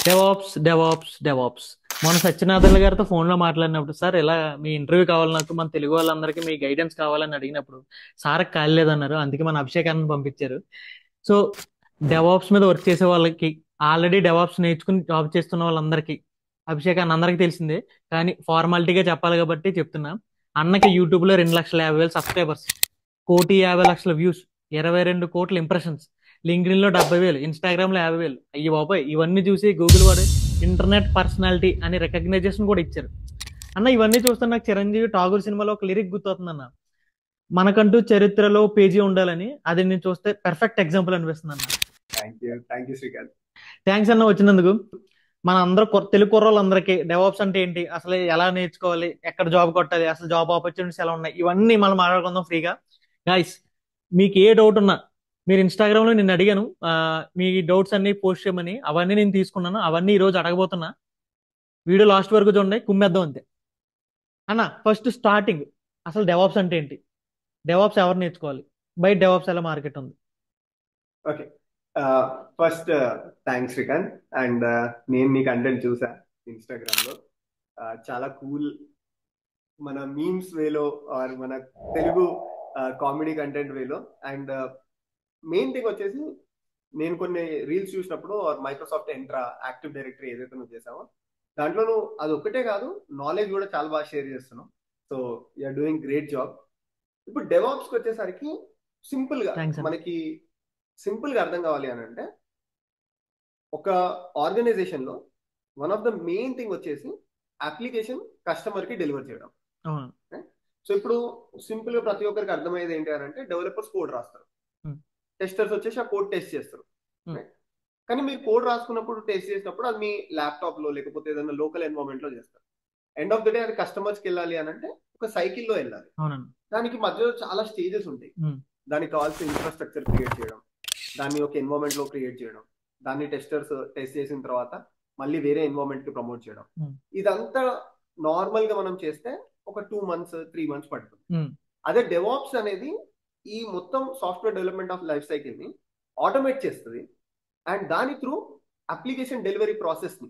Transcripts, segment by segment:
DevOps DevOps DevOps మన సత్యనాథన్ గారితో phone లో మాట్లాడినప్పుడు, సార్ ఇలా మీ ఇంటర్వ్యూ కావాలి, నాకు మన తెలుగు వాళ్ళందరికీ మీ గైడెన్స్ కావాలని అడిగినప్పుడు సార్ ఖాళీ లేదన్నారు. అందుకే మన అభిషేకాన్ని పంపించారు. సో డెవాప్స్ మీద వర్క్ చేసే వాళ్ళకి, ఆల్రెడీ డెవాప్స్ నేర్చుకుని జాబ్ చేస్తున్న వాళ్ళందరికీ, అభిషేకాన్ని అందరికీ తెలిసిందే కానీ ఫార్మాలిటీగా చెప్పాలి కాబట్టి చెప్తున్నా. అన్నకి యూట్యూబ్ లో 2,50,000 సబ్స్క్రైబర్స్, 1,50,00,000 వ్యూస్, 22 కోట్ల ఇంప్రెషన్స్, లింక్డ్ఇన్ లో 70,000, ఇన్స్టాగ్రామ్ లో 50,000. అయ్యి బాబాయ్, ఇవన్నీ చూసి గూగుల్ వాడు ఇంటర్నెట్ పర్సనాలిటీ అని రికగ్నైజేషన్ కూడా ఇచ్చారు. అన్న ఇవన్నీ చూస్తే నాకు చిరంజీవి ఠాగూర్ సినిమాలో ఒక లిరిక్ గుర్తవుతుంది అన్న, మనకంటూ చరిత్రలో పేజీ ఉండాలని. అది నేను చూస్తే పర్ఫెక్ట్ ఎగ్జాంపుల్ అనిపిస్తుంది అన్న. Thank you Srikanth. థ్యాంక్స్ అన్న వచ్చినందుకు. మన అందరూ తెలుగు కుర్రోళ్ళందరికీ డెవాప్స్ అంటే ఏంటి, అసలు ఎలా నేర్చుకోవాలి, ఎక్కడ జాబ్ కొట్టాలి, అసలు జాబ్ ఆపర్చునిటీస్ ఎలా ఉన్నాయి, ఇవన్నీ మనం మాట్లాడుకుందాం ఫ్రీగా. గైస్, మీకు ఏ డౌట్ ఉన్నా మీరు ఇన్స్టాగ్రామ్ లో నేను అడిగాను, మీ డౌట్స్ అన్ని పోస్ట్ చేయమని. అవన్నీ నేను తీసుకున్నాను, అవన్నీ ఈ రోజు అడగబోతున్నా. వీడియో లాస్ట్ వరకు చూడండి, కుమ్మేద్దాం అంతే. అన్న ఫస్ట్ స్టార్టింగ్, అసలు డెవాప్స్ అంటే ఏంటి, డెవాప్స్ ఎవరు నేర్చుకోవాలి, బయట డెవాప్స్ ఎలా మార్కెట్ ఉంది? Okay, first thanks Srikanth. And నేను నీ కంటెంట్ చూసా ఇన్స్టాగ్రామ్ లో. చాలా కూల్, మన మీమ్స్ వేలో ఆర్ మన తెలుగు కామెడీ కంటెంట్ వేలో. అండ్ మెయిన్ థింగ్ వచ్చేసి, నేను కొన్ని రీల్స్ చూసినప్పుడు మైక్రోసాఫ్ట్ ఎంట్రా యాక్టివ్ డైరెక్టరీ ఏదైతే నువ్వు చేసావో, దాంట్లో నువ్వు అది ఒక్కటే కాదు, నాలెడ్జ్ కూడా చాలా బాగా షేర్ చేస్తున్నావు. So you are doing great job. ఇప్పుడు డెవాప్స్ కి వచ్చేసరికి సింపుల్ గా థ్యాంక్స్ అన్న. మనకి సింపుల్ గా అర్థం కావాలి అని అంటే, ఒక ఆర్గనైజేషన్ లో one of the main thing వచ్చేసి అప్లికేషన్ కస్టమర్ కి డెలివర్ చేయడం. అవును. సో ఇప్పుడు సింపుల్ గా ప్రతి ఒక్కరికి అర్థమయ్యేది ఏంటి అని అంటే, డెవలపర్స్ కోడ్ రాస్తారు, Hmm. టెస్టర్స్ వచ్చేసి ఆ కోడ్ టెస్ట్ చేస్తారు. Hmm. కానీ మీరు కోడ్ రాసుకున్నప్పుడు, టెస్ట్ చేసినప్పుడు అది మీ ల్యాప్టాప్ లో లేకపోతే ఏదైనా లోకల్ ఎన్వైరన్మెంట్ లో చేస్తారు. ఎండ్ ఆఫ్ ద డే అది కస్టమర్స్ కి వెళ్ళాలి అని అంటే ఒక సైకిల్లో వెళ్ళాలి. అవునండి. దానికి మధ్యలో చాలా స్టేజెస్ ఉంటాయి. Hmm. దానికి కావాల్సిన ఇన్ఫ్రాస్ట్రక్చర్ క్రియేట్ చేయడం, దాన్ని ఒక ఎన్వైరన్మెంట్ లో క్రియేట్ చేయడం, దాన్ని టెస్టర్స్ టెస్ట్ చేసిన తర్వాత మళ్ళీ వేరే ఎన్వైరన్మెంట్ కి ప్రమోట్ చేయడం. Hmm. ఇదంతా నార్మల్ గా మనం చేస్తే ఒక 2 months 3 months పడుతుంది. Hmm. అదే డెవాప్స్ అనేది ఈ మొత్తం software development of life cycle ని ఆటోమేట్ చేస్తుంది. అండ్ దాని త్రూ అప్లికేషన్ డెలివరీ ప్రాసెస్ ని,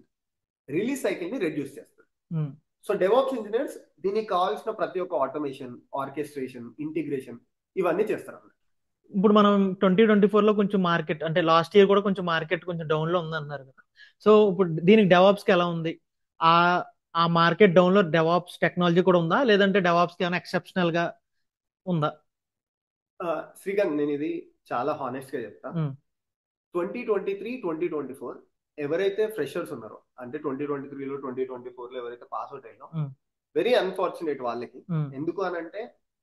రిలీజ్ సైకిల్ ని రెడ్యూస్ చేస్తుంది. Hmm. సో డెవాప్స్ ఇంజనీర్స్ దీనికి కావాల్సిన ప్రతి ఒక్క ఆటోమేషన్, ఆర్కెస్ట్రేషన్, ఇంటిగ్రేషన్ ఇవన్నీ చేస్తారు. ఇప్పుడు మనం 2024 లో కొంచెం మార్కెట్, అంటే లాస్ట్ ఇయర్ కూడా కొంచెం మార్కెట్ కొంచెం డౌన్ లో ఉంది అన్నారు కదా. సో ఇప్పుడు దీనికి డెవాప్స్ కి ఎలా ఉంది? ఆ ఆ మార్కెట్ డౌన్ లో డెవాప్స్ టెక్నాలజీ కూడా ఉందా, లేదంటే డెవాప్స్ కి ఏమైనా ఎక్సెప్షనల్ గా ఉందా? శ్రీకాంత్, నేను ఇది చాలా హానెస్ట్ గా చెప్తా. Hmm. 2023 2024 ఎవరైతే ఫ్రెషర్స్ ఉన్నారో, అంటే 2023లో 2024లో ఎవరైతే పాస్ అవుట్ అయ్యారో, Hmm. వెరీ అన్ఫార్చునేట్ వాళ్ళకి. Hmm. ఎందుకు అని అంటే,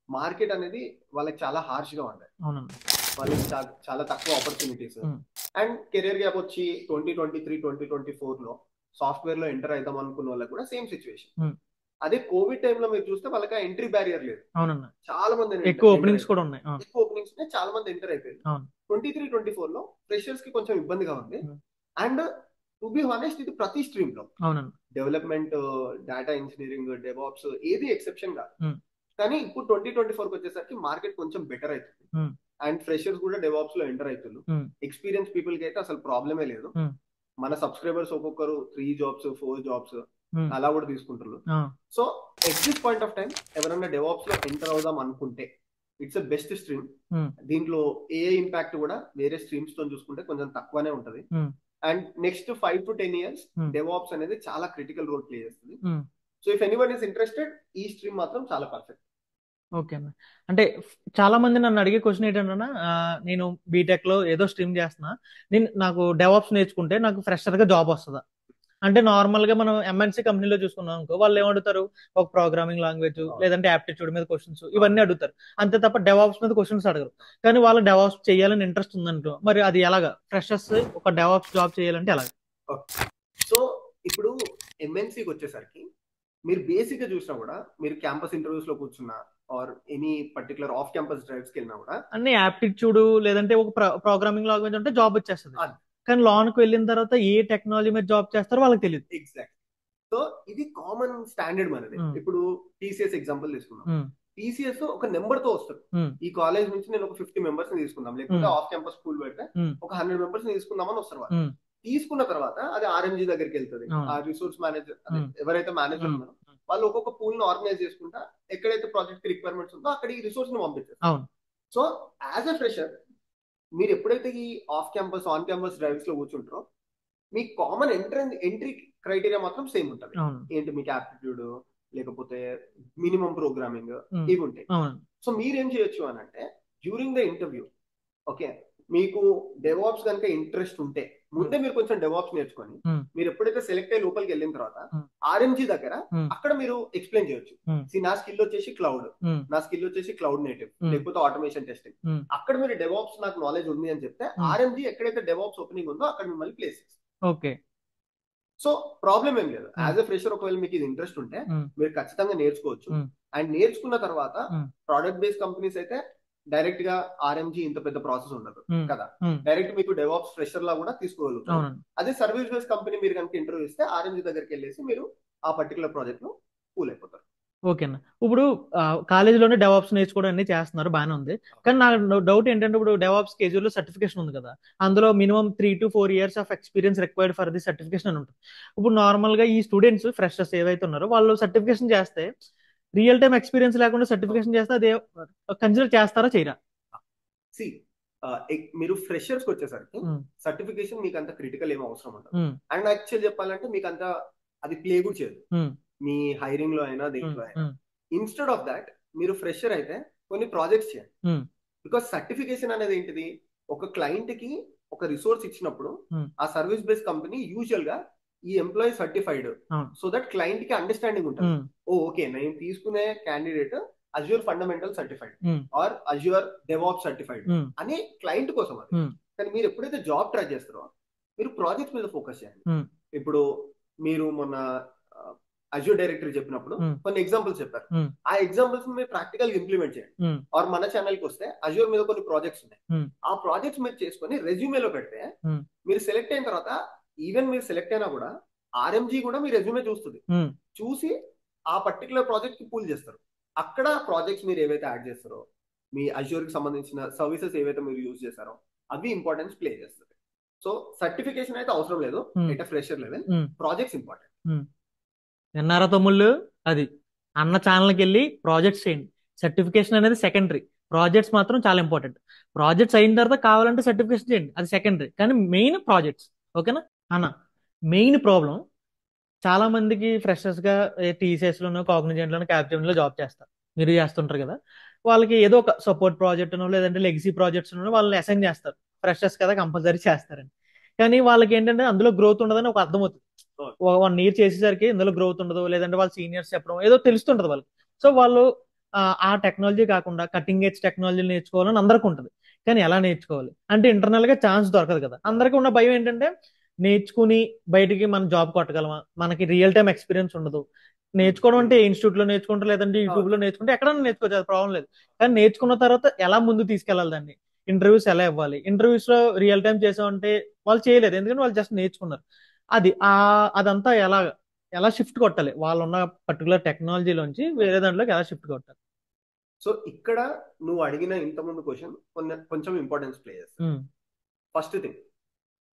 మార్కెట్ అనేది వాళ్ళకి చాలా హార్ష్ గా ఉంది. అవునండి. వాళ్ళకి చాలా తక్కువ opportunities. Hmm. And career gap వచ్చి 2023 2024లో సాఫ్ట్వేర్ లో ఎంటర్ అవుతాం అనుకున్న వాళ్ళకి కూడా సేమ్ సిచ్యువేషన్. Hmm. అదే కోవిడ్ టైంలో మీరు చూస్తే వాళ్ళకి ఎంట్రీ బ్యారియర్ లేదు. అవునండి. చాలా మంది ఎక్కువ ఓపెనింగ్స్ కూడా ఉన్నాయి. ఎక్కువ ఓపెనింగ్స్ చాలా మంది ఎంటర్ అయిపోయారు. అవును. 23 24లో ఫ్రెషర్స్ కి కొంచెం ఇబ్బందిగా ఉంది. Hmm. And to be honest, ఇది ప్రతి స్ట్రీమ్ లో, అవునండి. డెవలప్మెంట్, డేటా ఇంజనీరింగ్, డెవాప్స్ ఏది ఎక్సెప్షన్ కాదు. Hmm. కానీ ఇప్పుడు 2024కి వచ్చేసరికి మార్కెట్ కొంచెం బెటర్ అవుతుంది. Hmm. అండ్ ఫ్రెషర్స్ కూడా డెవాప్స్ లో ఎంటర్ అవుతున్నారు. Hmm. ఎక్స్పీరియన్స్ పీపుల్ కి అయితే అసలు ప్రాబ్లమే లేదు. Hmm. మన సబ్స్క్రైబర్స్ ఒక్కొక్కరు 3 jobs 4 jobs Hmm. అలా కూడా తీసుకుంటారు. Ah. So at this point of time ఎవరైనా డెవాప్స్ లో ఎంటర్ అవుదాం అనుకుంటే it's a best stream. Hmm. దీంట్లో ఏఐ ఇంపాక్ట్ కూడా వేరే స్ట్రీమ్స్ తో చూసుకుంటే కొంచెం తక్కువనే ఉంటది. Hmm. And next 5 to 10 years Hmm. DevOps అనేది చాలా క్రిటికల్ రోల్ ప్లే చేస్తుంది. Hmm. So if anyone is interested, ఈ స్ట్రీమ్ మాత్రం చాలా పర్ఫెక్ట్. ఓకే అన్న. అంటే చాలా మంది నన్ను అడిగే క్వశ్చన్ ఏంటంటే, నేను బీటెక్ లో ఏదో స్ట్రీమ్ చేస్తున్నా, నాకు డెవాప్స్ నేర్చుకుంటే నాకు ఫ్రెషర్ గా జాబ్ వస్తుందా? అంటే నార్మల్ గా మనం ఎంఎన్సీ కంపెనీలో చూసుకున్నాం అనుకో, వాళ్ళు ఏమడుగుతారు, ఒక ప్రోగ్రామింగ్ లాంగ్వేజ్ లేదంటే యాప్టిట్యూడ్ మీద క్వశ్చన్స్ ఇవన్నీ అడుగుతారు. అంతే తప్ప డెవాప్స్ మీద క్వశ్చన్స్ అడగరు. కానీ వాళ్ళు డెవాప్స్ చేయాలని ఇంట్రెస్ట్ ఉందనుకో, మరి అది ఎలాగా? ఫ్రెషర్స్ ఒక డెవాప్స్ జాబ్ చేయాలంటే ఎలాగా? సో ఇప్పుడు ఎంఎన్సీకి వచ్చేసరికి మీరు బేసిక్ గా చూసినా కూడా, మీరు క్యాంపస్ ఇంటర్వ్యూస్ లో కూర్చున్నా or any particular off campus drives కి వెళ్ళినా కూడా అన్ని యాప్టిట్యూడ్ లేదంటే ఒక ప్రోగ్రామింగ్ లాంగ్వేజ్ ఉంటే జాబ్ వచ్చేస్తుంది. అది. కానీ లోన్కి వెళ్ళిన తర్వాత ఏ టెక్నాలజీ మీద జాబ్ చేస్తారో వాళ్ళకి తెలియదు. ఎగ్జాక్ట్. సో ఇది కామన్ స్టాండర్డ్ మనది. ఇప్పుడు టీసీఎస్ ఎగ్జాంపుల్ తీసుకుందాం. టీసీఎస్ ఒక నెంబర్ తో వస్తారు. ఈ కాలేజ్ నుంచి నేను ఒక 50 members ని తీసుకుందాం, లేకపోతే ఆఫ్ క్యాంపస్ స్కూల్ పెడితే ఒక 100 members ని తీసుకుందామని వస్తారు వాళ్ళు. తీసుకున్న తర్వాత అది ఆర్ఎంజీ దగ్గరికి వెళ్తుంది. ఆ అవును రిసోర్స్ మేనేజర్ అదే ఉమ్, ఎవరైతే మేనేజర్ ఉమ్, ఉన్నారో వాళ్ళు ఒక్కొక్క పూల్ ని ఆర్గనైజ్ చేసుకుంటా ఎక్కడైతే ప్రాజెక్ట్ రిక్వైర్మెంట్స్ ఉందో అక్కడ ఈ రిసోర్స్ ని పంపిస్తారు. అవును సో యాజ్ ఎ ఫ్రెషర్ మీరు ఎప్పుడైతే ఈ off campus on campus drives లో కూర్చుంటారో మీ కామన్ ఎంట్రీ క్రైటీరియా మాత్రం సేమ్ ఉంటుంది. అవును ఏంటి మీకు యాప్టిట్యూడ్ లేకపోతే మినిమం ప్రోగ్రామింగ్ ఉమ్, ఇవి ఉంటాయి. అవును సో మీరేం చేయొచ్చు అని అంటే డ్యూరింగ్ ద ఇంటర్వ్యూ ఓకే మీకు డెవాప్స్ కనుక ఇంట్రెస్ట్ ఉంటే ఉమ్, ముందే మీరు కొంచెం డెవాప్స్ నేర్చుకొని ఉమ్, మీరు ఎప్పుడైతే సెలెక్ట్ అయ్యి లోపలికి వెళ్ళిన తర్వాత ఉమ్, ఆర్ఎంజీ దగ్గర ఉమ్, అక్కడ మీరు ఎక్స్ప్లెయిన్ చేయొచ్చు. ఉమ్, నా స్కిల్ వచ్చేసి క్లౌడ్, ఉమ్, నా స్కిల్ వచ్చేసి క్లౌడ్ నేటివ్ ఉమ్, లేకపోతే ఆటోమేషన్ టెస్టింగ్. ఉమ్, అక్కడ మీరు డెవాప్స్ నాకు నాలెడ్జ్ ఉంది అని చెప్తే ఉమ్, ఆర్ఎంజీ ఎక్కడైతే డెవాప్స్ ఓపెనింగ్ ఉందో అక్కడ మిమ్మల్ని ప్లేస్ చేస్తారు. ఓకే సో ప్రాబ్లం ఏం లేదు. ఉమ్, యాజ్ ఎ ఫ్రెషర్ ఒకవేళ మీకు ఇది ఇంట్రెస్ట్ ఉంటే ఉమ్, మీరు ఖచ్చితంగా నేర్చుకోవచ్చు. ఉమ్, అండ్ నేర్చుకున్న తర్వాత ఉమ్, ప్రోడక్ట్ బేస్డ్ కంపెనీస్ అయితే డైరెక్ట్ గా ఆర్ఎంజీ ఇంత పెద్ద ప్రాసెస్ ఉండదు ఉమ్, కదా, ఉమ్, డైరెక్ట్ మీకు డెవాప్స్ ఫ్రెషర్ లా కూడా తీసుకోగలుగుతారు. అవునండి అదే సర్వీస్ బేస్డ్ కంపెనీ మీరు కనుక ఇంటర్వ్యూ ఇస్తే ఆర్ఎంజీ దగ్గరికి వెళ్ళేసి మీరు ఆ పర్టికులర్ ప్రాజెక్ట్ లో కూల్ అయిపోతారు. ఓకే అన్న. ఇప్పుడు కాలేజీలోనే డెవాప్స్ నేర్చుకోవడం అన్ని చేస్తున్నారు, బాగానే ఉంది. కానీ నాకు డౌట్ ఏంటంటే, ఇప్పుడు డెవాప్స్ కేజీలో సర్టిఫికేషన్ ఉంది కదా, అందులో minimum 3 to 4 years of experience required for the certification అని ఉంటుంది. ఇప్పుడు నార్మల్ గా ఈ స్టూడెంట్స్ ఫ్రెషర్స్ ఏవైతే ఉన్నారో వాళ్ళు సర్టిఫికేషన్ చేస్తే, రియల్ టైం ఎక్స్పీరియన్స్ లేకుండా సర్టిఫికేషన్ చేస్తే అది కన్సిడర్ చేస్తారా చేయరా? సి మీరు ఫ్రెషర్స్ కి వచ్చేసరికి ఉమ్, సర్టిఫికేషన్ మీకు అంత క్రిటికల్ ఏం అవసరం ఉండదు. ఉమ్, అండ్ యాక్చువల్ చెప్పాలంటే మీకు అంత అది ప్లే కూడా చేయదు ఉమ్, మీ హైరింగ్ లో అయినా ఉమ్, దేంట్లో అయినా. ఉమ్, ఇన్స్టెడ్ ఆఫ్ దాట్ మీరు ఫ్రెషర్ అయితే కొన్ని ప్రాజెక్ట్స్ చేయండి. ఉమ్, బికాస్ సర్టిఫికేషన్ అనేది ఏంటిది, ఒక క్లయింట్ కి ఒక రిసోర్స్ ఇచ్చినప్పుడు ఉమ్, ఆ సర్వీస్ బేస్డ్ కంపెనీ యూజువల్ గా ఈ ఎంప్లాయీ సర్టిఫైడ్ అవును సో దట్ క్లయింట్ కి అండర్స్టాండింగ్ ఉంటుంది. ఉమ్, ఓకే నేను తీసుకునే candidate Azure fundamental certified um, or Azure DevOps certified um, అని క్లయింట్ కోసం అది. ఉమ్, కానీ మీరు ఎప్పుడైతే జాబ్ ట్రై చేస్తారో మీరు ప్రాజెక్ట్స్ మీద ఫోకస్ చేయండి. ఉమ్, ఇప్పుడు మీరు మొన్న అజ్యూర్ డైరెక్టరీ చెప్పినప్పుడు ఉమ్, కొన్ని ఎగ్జాంపుల్స్ చెప్పారు. ఉమ్, ఆ ఎగ్జాంపుల్స్ మీరు ప్రాక్టికల్ గా ఇంప్లిమెంట్ చేయండి. ఉమ్, ఆర్ మన ఛానల్ కి వస్తే అజ్యూర్ మీద కొన్ని ప్రాజెక్ట్స్ ఉన్నాయి, ఉమ్, ఆ ప్రాజెక్ట్స్ మీరు చేసుకొని రెజ్యూమేలో పెడితే ఉమ్, మీరు సెలెక్ట్ అయిన తర్వాత ఈవెన్ మీరు సెలెక్ట్ అయినా కూడా ఆర్ఎంజీ కూడా మీ రెజ్యూమే చూస్తుంది. ఉమ్, చూసి ఆ పర్టికులర్ ప్రాజెక్ట్ కి పూల్ చేస్తారు. అక్కడ ప్రాజెక్ట్స్ మీరు ఏవైతే యాడ్ చేస్తారో మీ అజ్యూర్ కి సంబంధించిన సర్వీసెస్ ఏవైతే మీరు యూజ్ చేస్తారో అవి ఇంపార్టెన్స్ ప్లే చేస్తుంది. సో సర్టిఫికేషన్ అయితే అవసరం లేదు um, at fresher level, um, projects important. Um. విన్నారా తమ్ముళ్ళు? అది అన్న ఛానల్కి వెళ్ళి ప్రాజెక్ట్స్ చేయండి. సర్టిఫికేషన్ అనేది సెకండరీ, ప్రాజెక్ట్స్ మాత్రం చాలా ఇంపార్టెంట్. ప్రాజెక్ట్స్ అయిన తర్వాత కావాలంటే సర్టిఫికేషన్ చేయండి, అది సెకండరీ, కానీ మెయిన్ ప్రాజెక్ట్స్. ఓకేనా అన్న? మెయిన్ ప్రాబ్లం, చాలా మందికి ఫ్రెషర్స్ గా టీసీఎస్ లోనో కాగ్నిజెంట్ లోనో క్యాప్జెమినీ లో జాబ్ చేస్తారు, మీరు చేస్తుంటారు కదా. వాళ్ళకి ఏదో ఒక సపోర్ట్ ప్రాజెక్ట్ అనో లేదంటే లెగసీ ప్రాజెక్ట్స్ వాళ్ళని అసైన్ చేస్తారు, ఫ్రెషర్స్ కదా కంపల్సరీ చేస్తారని. కానీ వాళ్ళకి ఏంటంటే అందులో గ్రోత్ ఉండదని ఒక అర్థమవుతుంది. 1 year చేసేసరికి ఇందులో గ్రోత్ ఉండదు, లేదంటే వాళ్ళ సీనియర్స్ చెప్పడం ఏదో తెలుస్తుంటది వాళ్ళకి. సో వాళ్ళు ఆ టెక్నాలజీ కాకుండా కటింగ్ ఎడ్జ్ టెక్నాలజీ నేర్చుకోవాలని అందరికీ ఉంటుంది. కానీ ఎలా నేర్చుకోవాలి అంటే ఇంటర్నల్ గా ఛాన్స్ దొరకదు కదా. అందరికీ ఉన్న భయం ఏంటంటే, నేర్చుకుని బయటికి మనం జాబ్ కొట్టగలమా, మనకి రియల్ టైం ఎక్స్పీరియన్స్ ఉండదు. నేర్చుకోవడం అంటే ఇన్స్టిట్యూట్ లో నేర్చుకుంటారు, లేదంటే యూట్యూబ్ లో నేర్చుకుంటే ఎక్కడైనా నేర్చుకోవచ్చు, అది ప్రాబ్లం లేదు. కానీ నేర్చుకున్న తర్వాత ఎలా ముందు తీసుకెళ్ళాలి దాన్ని, ఇంటర్వ్యూస్ ఎలా ఇవ్వాలి, ఇంటర్వ్యూస్ లో రియల్ టైం చేసామంటే వాళ్ళు చేయలేదు, ఎందుకంటే వాళ్ళు జస్ట్ నేర్చుకున్నారు. అదంతా ఎలా ఎలా షిఫ్ట్ కొట్టాలి, వాళ్ళు ఉన్న పర్టికులర్ టెక్నాలజీలోంచి వేరే దాంట్లోకి ఎలా షిఫ్ట్ కొట్టాలి? సో ఇక్కడ నువ్వు అడిగిన ఇంతకుముందు క్వశ్చన్ కొంచెం ఇంపార్టెన్స్ ప్లే చేస్తుంది. ఉమ్, ఫస్ట్ థింగ్,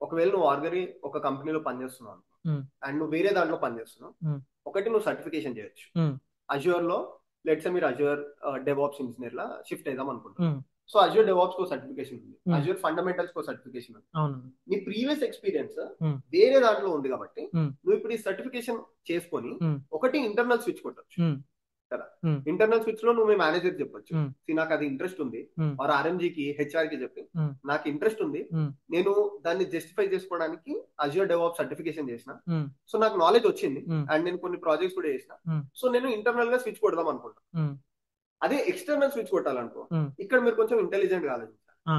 ఒకవేళ నువ్వు ఆల్రెడీ ఒక కంపెనీలో పనిచేస్తున్నావు ఉమ్, అండ్ నువ్వు వేరే దాంట్లో పనిచేస్తున్నావు, ఉమ్, ఒకటి నువ్వు సర్టిఫికేషన్ చేయొచ్చు. ఉమ్, అజ్యూర్ లో లెట్స్ మీరు అజ్యూర్ డెవాప్స్ ఇంజనీర్ లా షిఫ్ట్ అయిదాం అనుకుంటున్నావు. ఉమ్, సో అజ్యూర్ డెవాప్స్ కో సర్టిఫికేషన్ ఉంది, ఉమ్, అజ్యూర్ ఫండమెంటల్స్ కో సర్టిఫికేషన్ ఉంది. అవును నీ ప్రీవియస్ ఎక్స్పీరియన్స్ ఉమ్, వేరే దాంట్లో ఉంది కాబట్టి ఉమ్, నువ్వు ఇప్పుడు ఈ సర్టిఫికేషన్ చేసుకొని ఉమ్, ఒకటి ఇంటర్నల్ స్విచ్ కొట్టచ్చు ఉమ్, కదా. ఉమ్, ఇంటర్నల్ స్విచ్ లో నువ్వు మీ మేనేజర్ చెప్పొచ్చు, ఉమ్, "See, నాకు అది ఇంట్రెస్ట్ ఉంది." ఉమ్, ఆర్ ఆర్ఎంజీ కి హెచ్ఆర్ కి చెప్పి, ఉమ్, నాకు ఇంట్రెస్ట్ ఉంది, ఉమ్, నేను దాన్ని జస్టిఫై చేసుకోవడానికి అజ్యూర్ డెవాప్ సర్టిఫికేషన్ చేసిన, ఉమ్, సో నాకు నాలెడ్జ్ వచ్చింది ఉమ్, అండ్ నేను కొన్ని ప్రాజెక్ట్స్ కూడా చేసిన, ఉమ్, సో నేను ఇంటర్నల్ గా స్విచ్ కొడదాం అనుకుంటాను. ఉమ్, అదే ఎక్స్టర్నల్ స్విచ్ కొట్టాలనుకో, ఉమ్, ఇక్కడ మీరు కొంచెం ఇంటెలిజెంట్ గా ఆలోచించాలి. ఆ,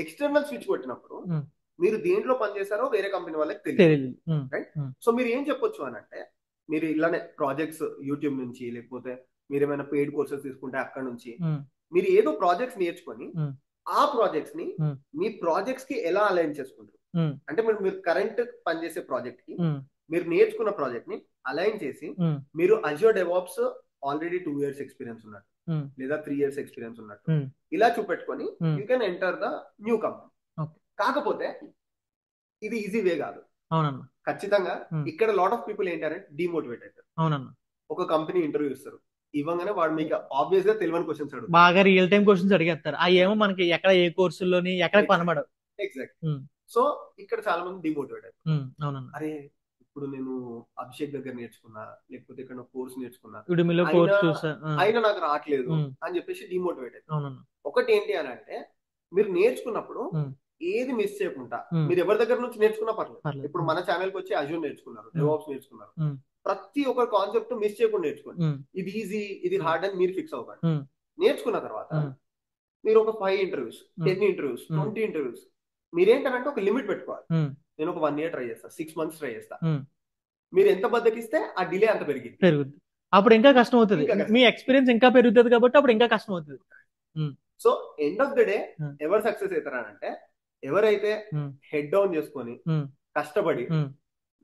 ఎక్స్టర్నల్ స్విచ్ కొట్టినప్పుడు ఉమ్, మీరు దేంట్లో పనిచేస్తారో వేరే కంపెనీ వాళ్ళకి తెలియదు, తెలియదు. ఉమ్, రైట్? ఉమ్, సో మీరు ఏం చెప్పొచ్చు అని అంటే, మీరు ఇలానే ప్రాజెక్ట్స్ యూట్యూబ్ నుంచి లేకపోతే మీరు ఏమైనా పెయిడ్ కోర్సెస్ తీసుకుంటే అక్కడ నుంచి ఉమ్, మీరు ఏదో ప్రాజెక్ట్స్ నేర్చుకొని ఉమ్, ఆ ప్రాజెక్ట్స్ ని ఉమ్, మీ ప్రాజెక్ట్స్ కి ఎలా అలైన్ చేసుకుంటారు ఉమ్, అంటే, మీరు కరెంట్ పనిచేసే ప్రాజెక్ట్ కి ఉమ్, మీరు నేర్చుకున్న ప్రాజెక్ట్ ని అలైన్ చేసి, ఉమ్, మీరు Azure DevOps already 2 years experience ఉన్నట్టు ఉమ్, లేదా 3 years ఎక్స్పీరియన్స్ ఉన్నట్టు ఉమ్, ఇలా చూపెట్టుకొని um, you can enter the new company. Okay. కాకపోతే ఇది ఈజీ వే కాదు. అవునన్న. ఖచ్చితంగా ఉమ్. ఇక్కడ లాట్ ఆఫ్ పీపుల్ ఏంటంటే డిమోటివేట్ అవుతారు. అవునన్న. ఒక కంపెనీ ఇంటర్వ్యూ ఇస్తారు, ఇవ్వగానే వాడు మీకు ఆబ్వియస్ గా తెలియని క్వశ్చన్స్ అడుగుతారు. బాగా రియల్ టైం క్వశ్చన్స్ అడిగేస్తారు, అవి ఏమో మనకి ఎక్కడ ఏ కోర్సుల్లోని ఎక్కడ కనబడవు. ఎగ్జాక్ట్. ఉమ్. సో ఇక్కడ చాలా మంది డిమోటివేట్ అవుతారు. అవునన్న. అరే ఇప్పుడు నేను అభిషేక్ దగ్గర నేర్చుకున్నా, లేకపోతే ఇక్కడ కోర్స్ నేర్చుకున్నా, యుడిమిలో అయినా కోర్స్ చూసా. అయినా నాకు రావట్లేదు ఉమ్. అని చెప్పేసి డిమోటివేట్ అవుతారు. అవునన్న. ఒకటి ఏంటి అని అంటే, మీరు నేర్చుకున్నప్పుడు ఉమ్. ఏది మిస్ చేయకుండా, ఉమ్. మీరు ఎవరి దగ్గర నుంచి నేర్చుకున్నా పర్లేదు. పర్లేదు. ఇప్పుడు మన ఛానల్ కి వచ్చి అజూర్ నేర్చుకున్నారు, ఉమ్. డెవాప్స్ నేర్చుకున్నారు, ఉమ్. ప్రతి ఒక్క కాన్సెప్ట్ మిస్ చేయకుండా నేర్చుకోండి. ఉమ్. ఇది ఈజీ, ఇది హార్డ్ అని మీరు ఫిక్స్ అవ్వకండి. ఉమ్. నేర్చుకున్న తర్వాత ఉమ్. మీరు ఒక 5 ఇంటర్వ్యూస్, ఉమ్. 10 ఇంటర్వ్యూస్, ఉమ్. 20 ఇంటర్వ్యూస్, మీరేంటంటే ఒక లిమిట్ పెట్టుకోవాలి. ఉమ్. నేను ఒక 1 ఇయర్ ట్రై చేస్తా, 6 మంత్స్ ట్రై చేస్తా. ఉమ్. మీరు ఎంత బద్దకిస్తే ఆ డిలే అంత పెరిగింది. పెరుగుద్ది. అప్పుడు ఇంకా కష్టం అవుతుంది. ఇంకా కష్టం. మీ ఎక్స్పీరియన్స్ ఇంకా పెరుగుతుంది కాబట్టి అప్పుడు ఇంకా కష్టం అవుతుంది. So end of the day um. ఎవరు సక్సెస్ అవుతారనంటే, ఎవరైతే ఉమ్. హెడ్ డౌన్ చేసుకొని ఉమ్. కష్టపడి, ఉమ్.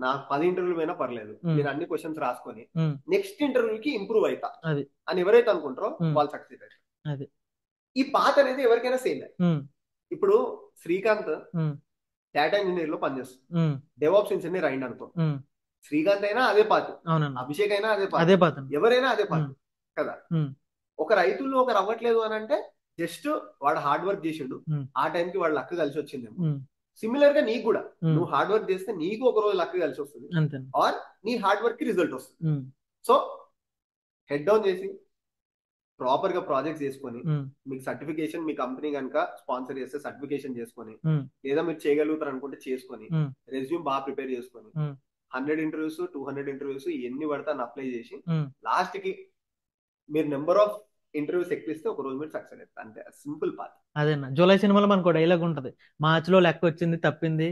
నాకు 10 ఇంటర్వ్యూలు అయినా పర్లేదు, ఉమ్. నేను అన్ని క్వశ్చన్స్ రాసుకొని ఉమ్. నెక్స్ట్ ఇంటర్వ్యూకి ఇంప్రూవ్ అవుతా అది అని ఎవరైతే అనుకుంటారో ఉమ్. వాళ్ళు సక్సెస్ అవుతారు. అది ఈ పాత్ అనేది ఎవరికైనా సేమ్. ఉమ్. ఇప్పుడు శ్రీకాంత్ ఉమ్. డేటా ఇంజనీర్ లో పనిచేస్తుంది, ఉమ్. డెవాప్స్ ఇంజనీర్ అయింది అనుకో, ఉమ్. శ్రీకాంత్ అయినా అదే పాత్, అవునన్న. అభిషేక్ అయినా అదే అదే పాత్, పాత. ఎవరైనా అదే పాత్ ఉమ్. కదా. ఉమ్. ఒక రైతుల్లో ఒకరు అవ్వట్లేదు అని అంటే జస్ట్ వాడు హార్డ్ వర్క్ చేసిండు, ఉమ్. ఆ టైంకి వాడు లక్ కలిసి వచ్చిందేమో. ఉమ్. సిమిలర్ గా నీకు కూడా, ఉమ్. నువ్వు హార్డ్ వర్క్ చేస్తే నీకు ఒక రోజు లక్ కలిసి వస్తుంది, అంతే. ఆర్ నీ హార్డ్ వర్క్ కి రిజల్ట్ వస్తుంది. ఉమ్. సో హెడ్ డౌన్ చేసి ప్రాపర్ గా ప్రాజెక్ట్స్ చేసుకొని, ఉమ్. మీకు సర్టిఫికేషన్ మీ కంపెనీ కనుక స్పాన్సర్ చేస్తే సర్టిఫికేషన్ చేసుకొని, ఉమ్. లేదా మీరు చేయగలుగుతారు అనుకుంటే చేసుకొని, ఉమ్. రెజ్యూమ్ బాగా ప్రిపేర్ చేసుకొని, ఉమ్. 100 ఇంటర్వ్యూస్ 200 ఇంటర్వ్యూస్ ఎన్ని పడితే అన్ని అప్లై చేసి ఉమ్. లాస్ట్ కి మీరు నెంబర్ ఆఫ్ ఇంటర్వ్యూస్ ఎక్కిస్తే ఒక రోజు మీరు సక్సెస్ అవుతారు. అంతే, సింపుల్ పాత్. అదేనా, జూలై సినిమాలో మనకు డైలాగ్ ఉంటది, మార్చ్ లో లెక్క వచ్చింది తప్పింది,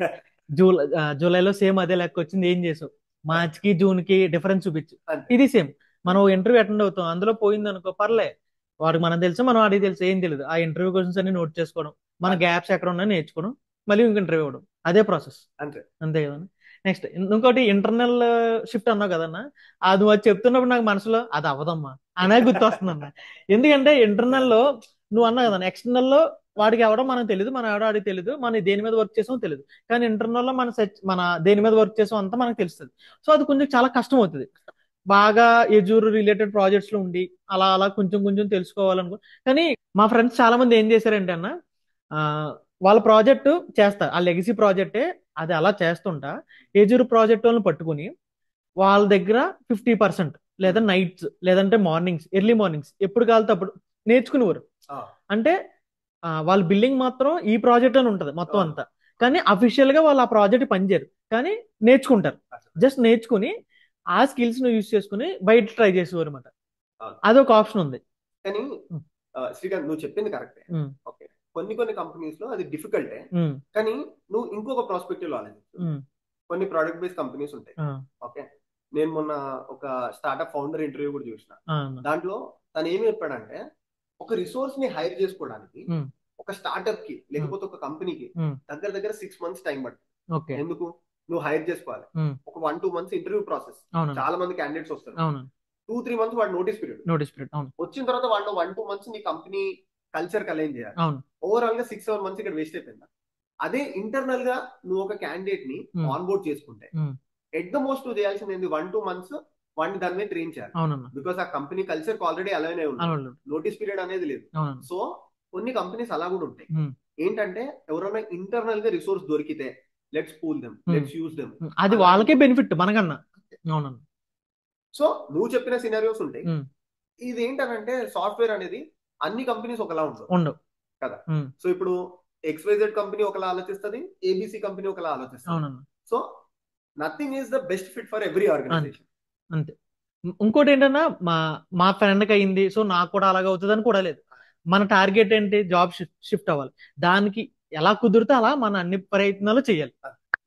జూలైలో సేమ్ అదే లెక్క వచ్చింది ఏం చేసావు, మార్చ్ కి జూన్ కి డిఫరెన్స్ చూపించు. అంతే. ఇది సేమ్, మనం ఇంటర్వ్యూ అటెండ్ అవుతాం, అందులో పోయింది అనుకో పర్లే, వాడికి మనం తెలుసు మనం వాడికి తెలుసు, ఏం తెలియదు, ఆ ఇంటర్వ్యూ క్వశ్చన్స్ అన్ని నోట్ చేసుకోవడం, మన గ్యాప్స్ ఎక్కడ ఉన్నాయో నేర్చుకోవడం, మళ్ళీ ఇంక ఇంటర్వ్యూ అవ్వడం, అదే ప్రాసెస్. అంతే. అంతే కదా. నెక్స్ట్ ఇంకోటి ఇంటర్నల్ షిఫ్ట్ అన్నావు కదన్నా, అది నువ్వు అది చెప్తున్నప్పుడు నాకు మనసులో అది అవ్వదమ్మా అనే గుర్తొస్తుంది అన్న. ఎందుకంటే ఇంటర్నల్ లో నువ్వు అన్నా కదా, ఎక్స్టర్నల్ లో వాడికి ఎవడో మనకు తెలియదు, మనం ఎవడో వాడికి తెలియదు, మనం దేని మీద వర్క్ చేసామో తెలియదు, కానీ ఇంటర్నల్ లో మన దేని మీద వర్క్ చేసాం అంతా మనకు తెలుస్తుంది. సో అది కొంచెం చాలా కష్టం అవుతుంది, బాగా ఎజూర్ రిలేటెడ్ ప్రాజెక్ట్స్ లో ఉండి అలా అలా కొంచెం కొంచెం తెలుసుకోవాలనుకో. కానీ మా ఫ్రెండ్స్ చాలా మంది ఏం చేశారంటే అన్న, ఆ, వాళ్ళ ప్రాజెక్టు చేస్తారు, ఆ లెగసీ ప్రాజెక్టే అది అలా చేస్తుంటా, ఎజూర్ ప్రాజెక్ట్ వాళ్ళని పట్టుకుని వాళ్ళ దగ్గర 50% లేదా నైట్స్ లేదంటే మార్నింగ్స్, ఎర్లీ మార్నింగ్స్ ఎప్పుడు కాలితే అప్పుడు నేర్చుకునేవారు. అంటే వాళ్ళ బిల్డింగ్ మాత్రం ఈ ప్రాజెక్ట్ అని ఉంటది మొత్తం అంతా, కానీ అఫీషియల్ గా వాళ్ళు ఆ ప్రాజెక్ట్ పనిచేయరు, కానీ నేర్చుకుంటారు. జస్ట్ నేర్చుకుని ఆ స్కిల్స్ ను యూజ్ చేసుకుని బయట ట్రై చేసేవారు అనమాట. అదొక ఆప్షన్ ఉంది. కానీ శ్రీకాంత్ నువ్వు చెప్పింది కరెక్టే. ఓకే, కొన్ని కొన్ని కంపెనీస్ లో అది డిఫికల్టే, కానీ నువ్వు ఇంకొక ప్రాస్పెక్టివ్ లో ఆలోచించు. కొన్ని ప్రోడక్ట్ బేస్డ్ కంపెనీస్ ఉంటాయి. ఓకే, నేను మొన్న ఒక స్టార్ట్అప్ ఫౌండర్ ఇంటర్వ్యూ కూడా చూసిన. దాంట్లో తను ఏమి చెప్పాడంటే, ఒక రిసోర్స్ ని హైర్ చేసుకోవడానికి ఒక స్టార్ట్అప్ కి లేకపోతే ఒక కంపెనీకి దగ్గర దగ్గర 6 months టైం పడుతుంది. ఎందుకు? నువ్వు హైర్ చేసుకోవాలి, ఒక 1-2 months ఇంటర్వ్యూ ప్రాసెస్, చాలా మంది క్యాండిడేట్స్ వస్తారు, 2-3 months వాడు నోటీస్ పీరియడ్, వచ్చిన తర్వాత వాళ్ళు 1-2 months నీ కంపెనీ కల్చర్ అలైన్ చేయాలి. ఓవరాల్ గా 6-7 months ఇక్కడ వేస్ట్ అయిపోయిందా? అదే ఇంటర్నల్ గా నువ్వు ఒక క్యాండిడేట్ ని ఆన్ బోర్డ్ చేసుకుంటే ఎట్ ద మోస్ట్ నువ్వు చేయాల్సింది ఏంది, 1-2 months వాడిని దాని మీద ట్రైన్ చేయాలి. బికాస్ ఆ కంపెనీ కల్చర్ ఆల్రెడీ అలైన్ అయి ఉంది, నోటీస్ పీరియడ్ అనేది లేదు. సో కొన్ని కంపెనీస్ అలా కూడా ఉంటాయి. ఏంటంటే ఎవరైనా ఇంటర్నల్ గా రిసోర్స్ దొరికితే let's pool them, let's use them, అది వాళ్ళకే బెనిఫిట్ మనకన్నా. అవునన్నా. సో నువ్వు చెప్పిన సినారియోస్ ఉంటాయి. ఇది ఏంటంటే సాఫ్ట్వేర్ అనేది అన్ని కంపెనీస్ ఒకలా ఉండవు కదా. సో ఇప్పుడు XYZ కంపెనీ ఒకలా ఆలోచిస్తుంది, ABC కంపెనీ ఒకలా ఆలోచిస్తుంది. So nothing is the best fit for every organization. అంతే. ఇంకోటి ఏంటన్నా, మా ఫ్రెండ్కి అయింది సో నాకు కూడా అలాగ అవుతుంది అని కూడా లేదు. మన టార్గెట్ ఏంటి, జాబ్ షిఫ్ట్ అవ్వాలి, దానికి ఎలా కుదిరితే అలా మన అన్ని ప్రయత్నాలు చేయాలి.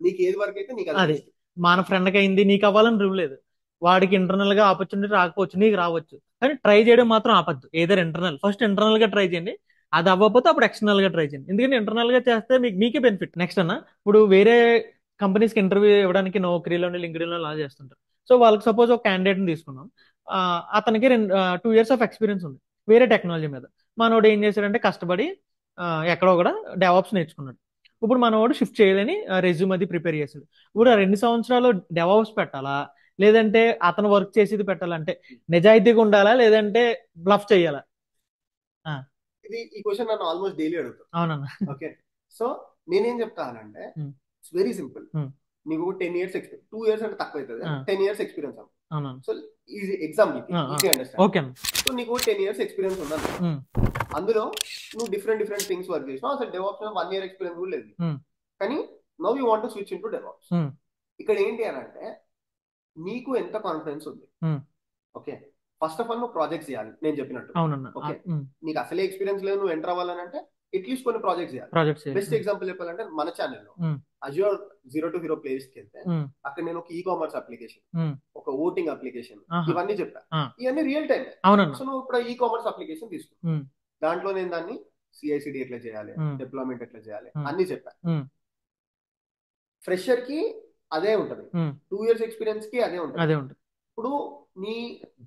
నీకు ఏది వరకు అయితే నీకు అది. మన ఫ్రెండ్కి అయింది నీకు అవ్వాలని రూల్ లేదు, వాడికి ఇంటర్నల్ గా ఆపర్చునిటీ రాకపోవచ్చు, నీకు రావచ్చు, కానీ ట్రై చేయడం మాత్రం ఆపద్దు. ఏదైనా ఇంటర్నల్ ఫస్ట్ ఇంటర్నల్ గా ట్రై చేయండి, అది అవ్వకపోతే అప్పుడు ఎక్స్టర్నల్ గా ట్రై చేయండి. ఎందుకంటే ఇంటర్నల్ గా చేస్తే మీకే బెనిఫిట్. నెక్స్ట్ అన్న, ఇప్పుడు వేరే కంపెనీస్ కి ఇంటర్వ్యూ ఇవ్వడానికి నౌకరీలోని లింక్డ్ఇన్ లో అలా చేస్తుంటారు. సో వాళ్ళకి సపోజ్ ఒక క్యాండిడేట్ ని తీసుకున్నాం, అతనికి 2 years ఆఫ్ ఎక్స్పీరియన్స్ ఉంది వేరే టెక్నాలజీ మీద. మనోడు ఏం చేశాడంటే కష్టపడి ఎక్కడో కూడా డెవాప్స్ నేర్చుకున్నాడు. ఇప్పుడు మనోడు షిఫ్ట్ చేయాలని రెజ్యూమ్ అది ప్రిపేర్ చేసాడు. ఇప్పుడు ఆ 2 సంవత్సరాలు డెవాప్స్ పెట్టాలా, లేదంటే అతను వర్క్ చేసేది పెట్టాలంటే నిజాయితీగా ఉండాలా, లేదంటే బ్లఫ్ చేయాలా? ఆ, ఈ క్వశ్చన్ నన్ను ఆల్మోస్ట్ డైలీ అడుగుతాను. అవునన్న. ఓకే, సో నేనేం చెప్తానంటే ఉమ్, ఇట్స్ వెరీ సింపుల్. ఉమ్, నీకు 10 years ఎక్స్పీరియన్స్, 2 years అంటే తక్కువ అవుతుంది, ఆ, 10 years ఎక్స్పీరియన్స్ అను. అవునన్న. సో ఈజీ ఎగ్జాంపుల్, ఆ, ఆ, ఈజీ అండర్స్టాండ్. ఓకే అన్న. సో నీకు 10 years ఎక్స్పీరియన్స్ ఉందన్న, ఉమ్, అందులో నువ్వు డిఫరెంట్ డిఫరెంట్ థింగ్స్ వర్క్ చేసినావు. అసలు డెవాప్స్ 1 year ఎక్స్పీరియన్స్ కూడా లేదు, ఉమ్, కానీ now you want to switch in to DevOps. Um, ఇక్కడ ఏంటి అని అంటే నీకు ఎంత కాన్ఫిడెన్స్ ఉంది. Um, okay, first of all నువ్వు ప్రాజెక్ట్స్ చేయాలి నేను చెప్పినట్టు. అవునన్న. ఓకే, నీకు అసలే ఎక్స్పీరియన్స్ లేదు, నువ్వు ఎంటర్ అవ్వాలని అంటే అట్లీస్ట్ కొన్ని ప్రాజెక్ట్స్ చేయాలి. ప్రాజెక్ట్స్ బెస్ట్ ఎగ్జాంపుల్ చెప్పాలంటే మన ఛానల్లో అజ్యూర్ జీరో టు హీరో ప్లేస్కి వెళ్తే అక్కడ నేను ఒక ఈకామర్స్ అప్లికేషన్, ఒక ఓటింగ్ అప్లికేషన్, ఇవన్నీ చెప్పా. ఇవన్నీ రియల్ టైం. అవునన్న. సో నువ్వు ఇప్పుడు ఈకామర్స్ అప్లికేషన్ తీసుకో, ఉమ్, దాంట్లో నేను దాన్ని సిఐసిడి ఎట్లా చేయాలి, డిప్లాయ్మెంట్ ఎట్లా చేయాలి ఉమ్, అన్ని చెప్పా. ఉమ్, ఫ్రెషర్ కి అదే ఉంటది, ఉమ్, 2 years ఎక్స్పీరియన్స్ కి అదే ఉంటది. అదే ఉంటుంది. ఇప్పుడు నీ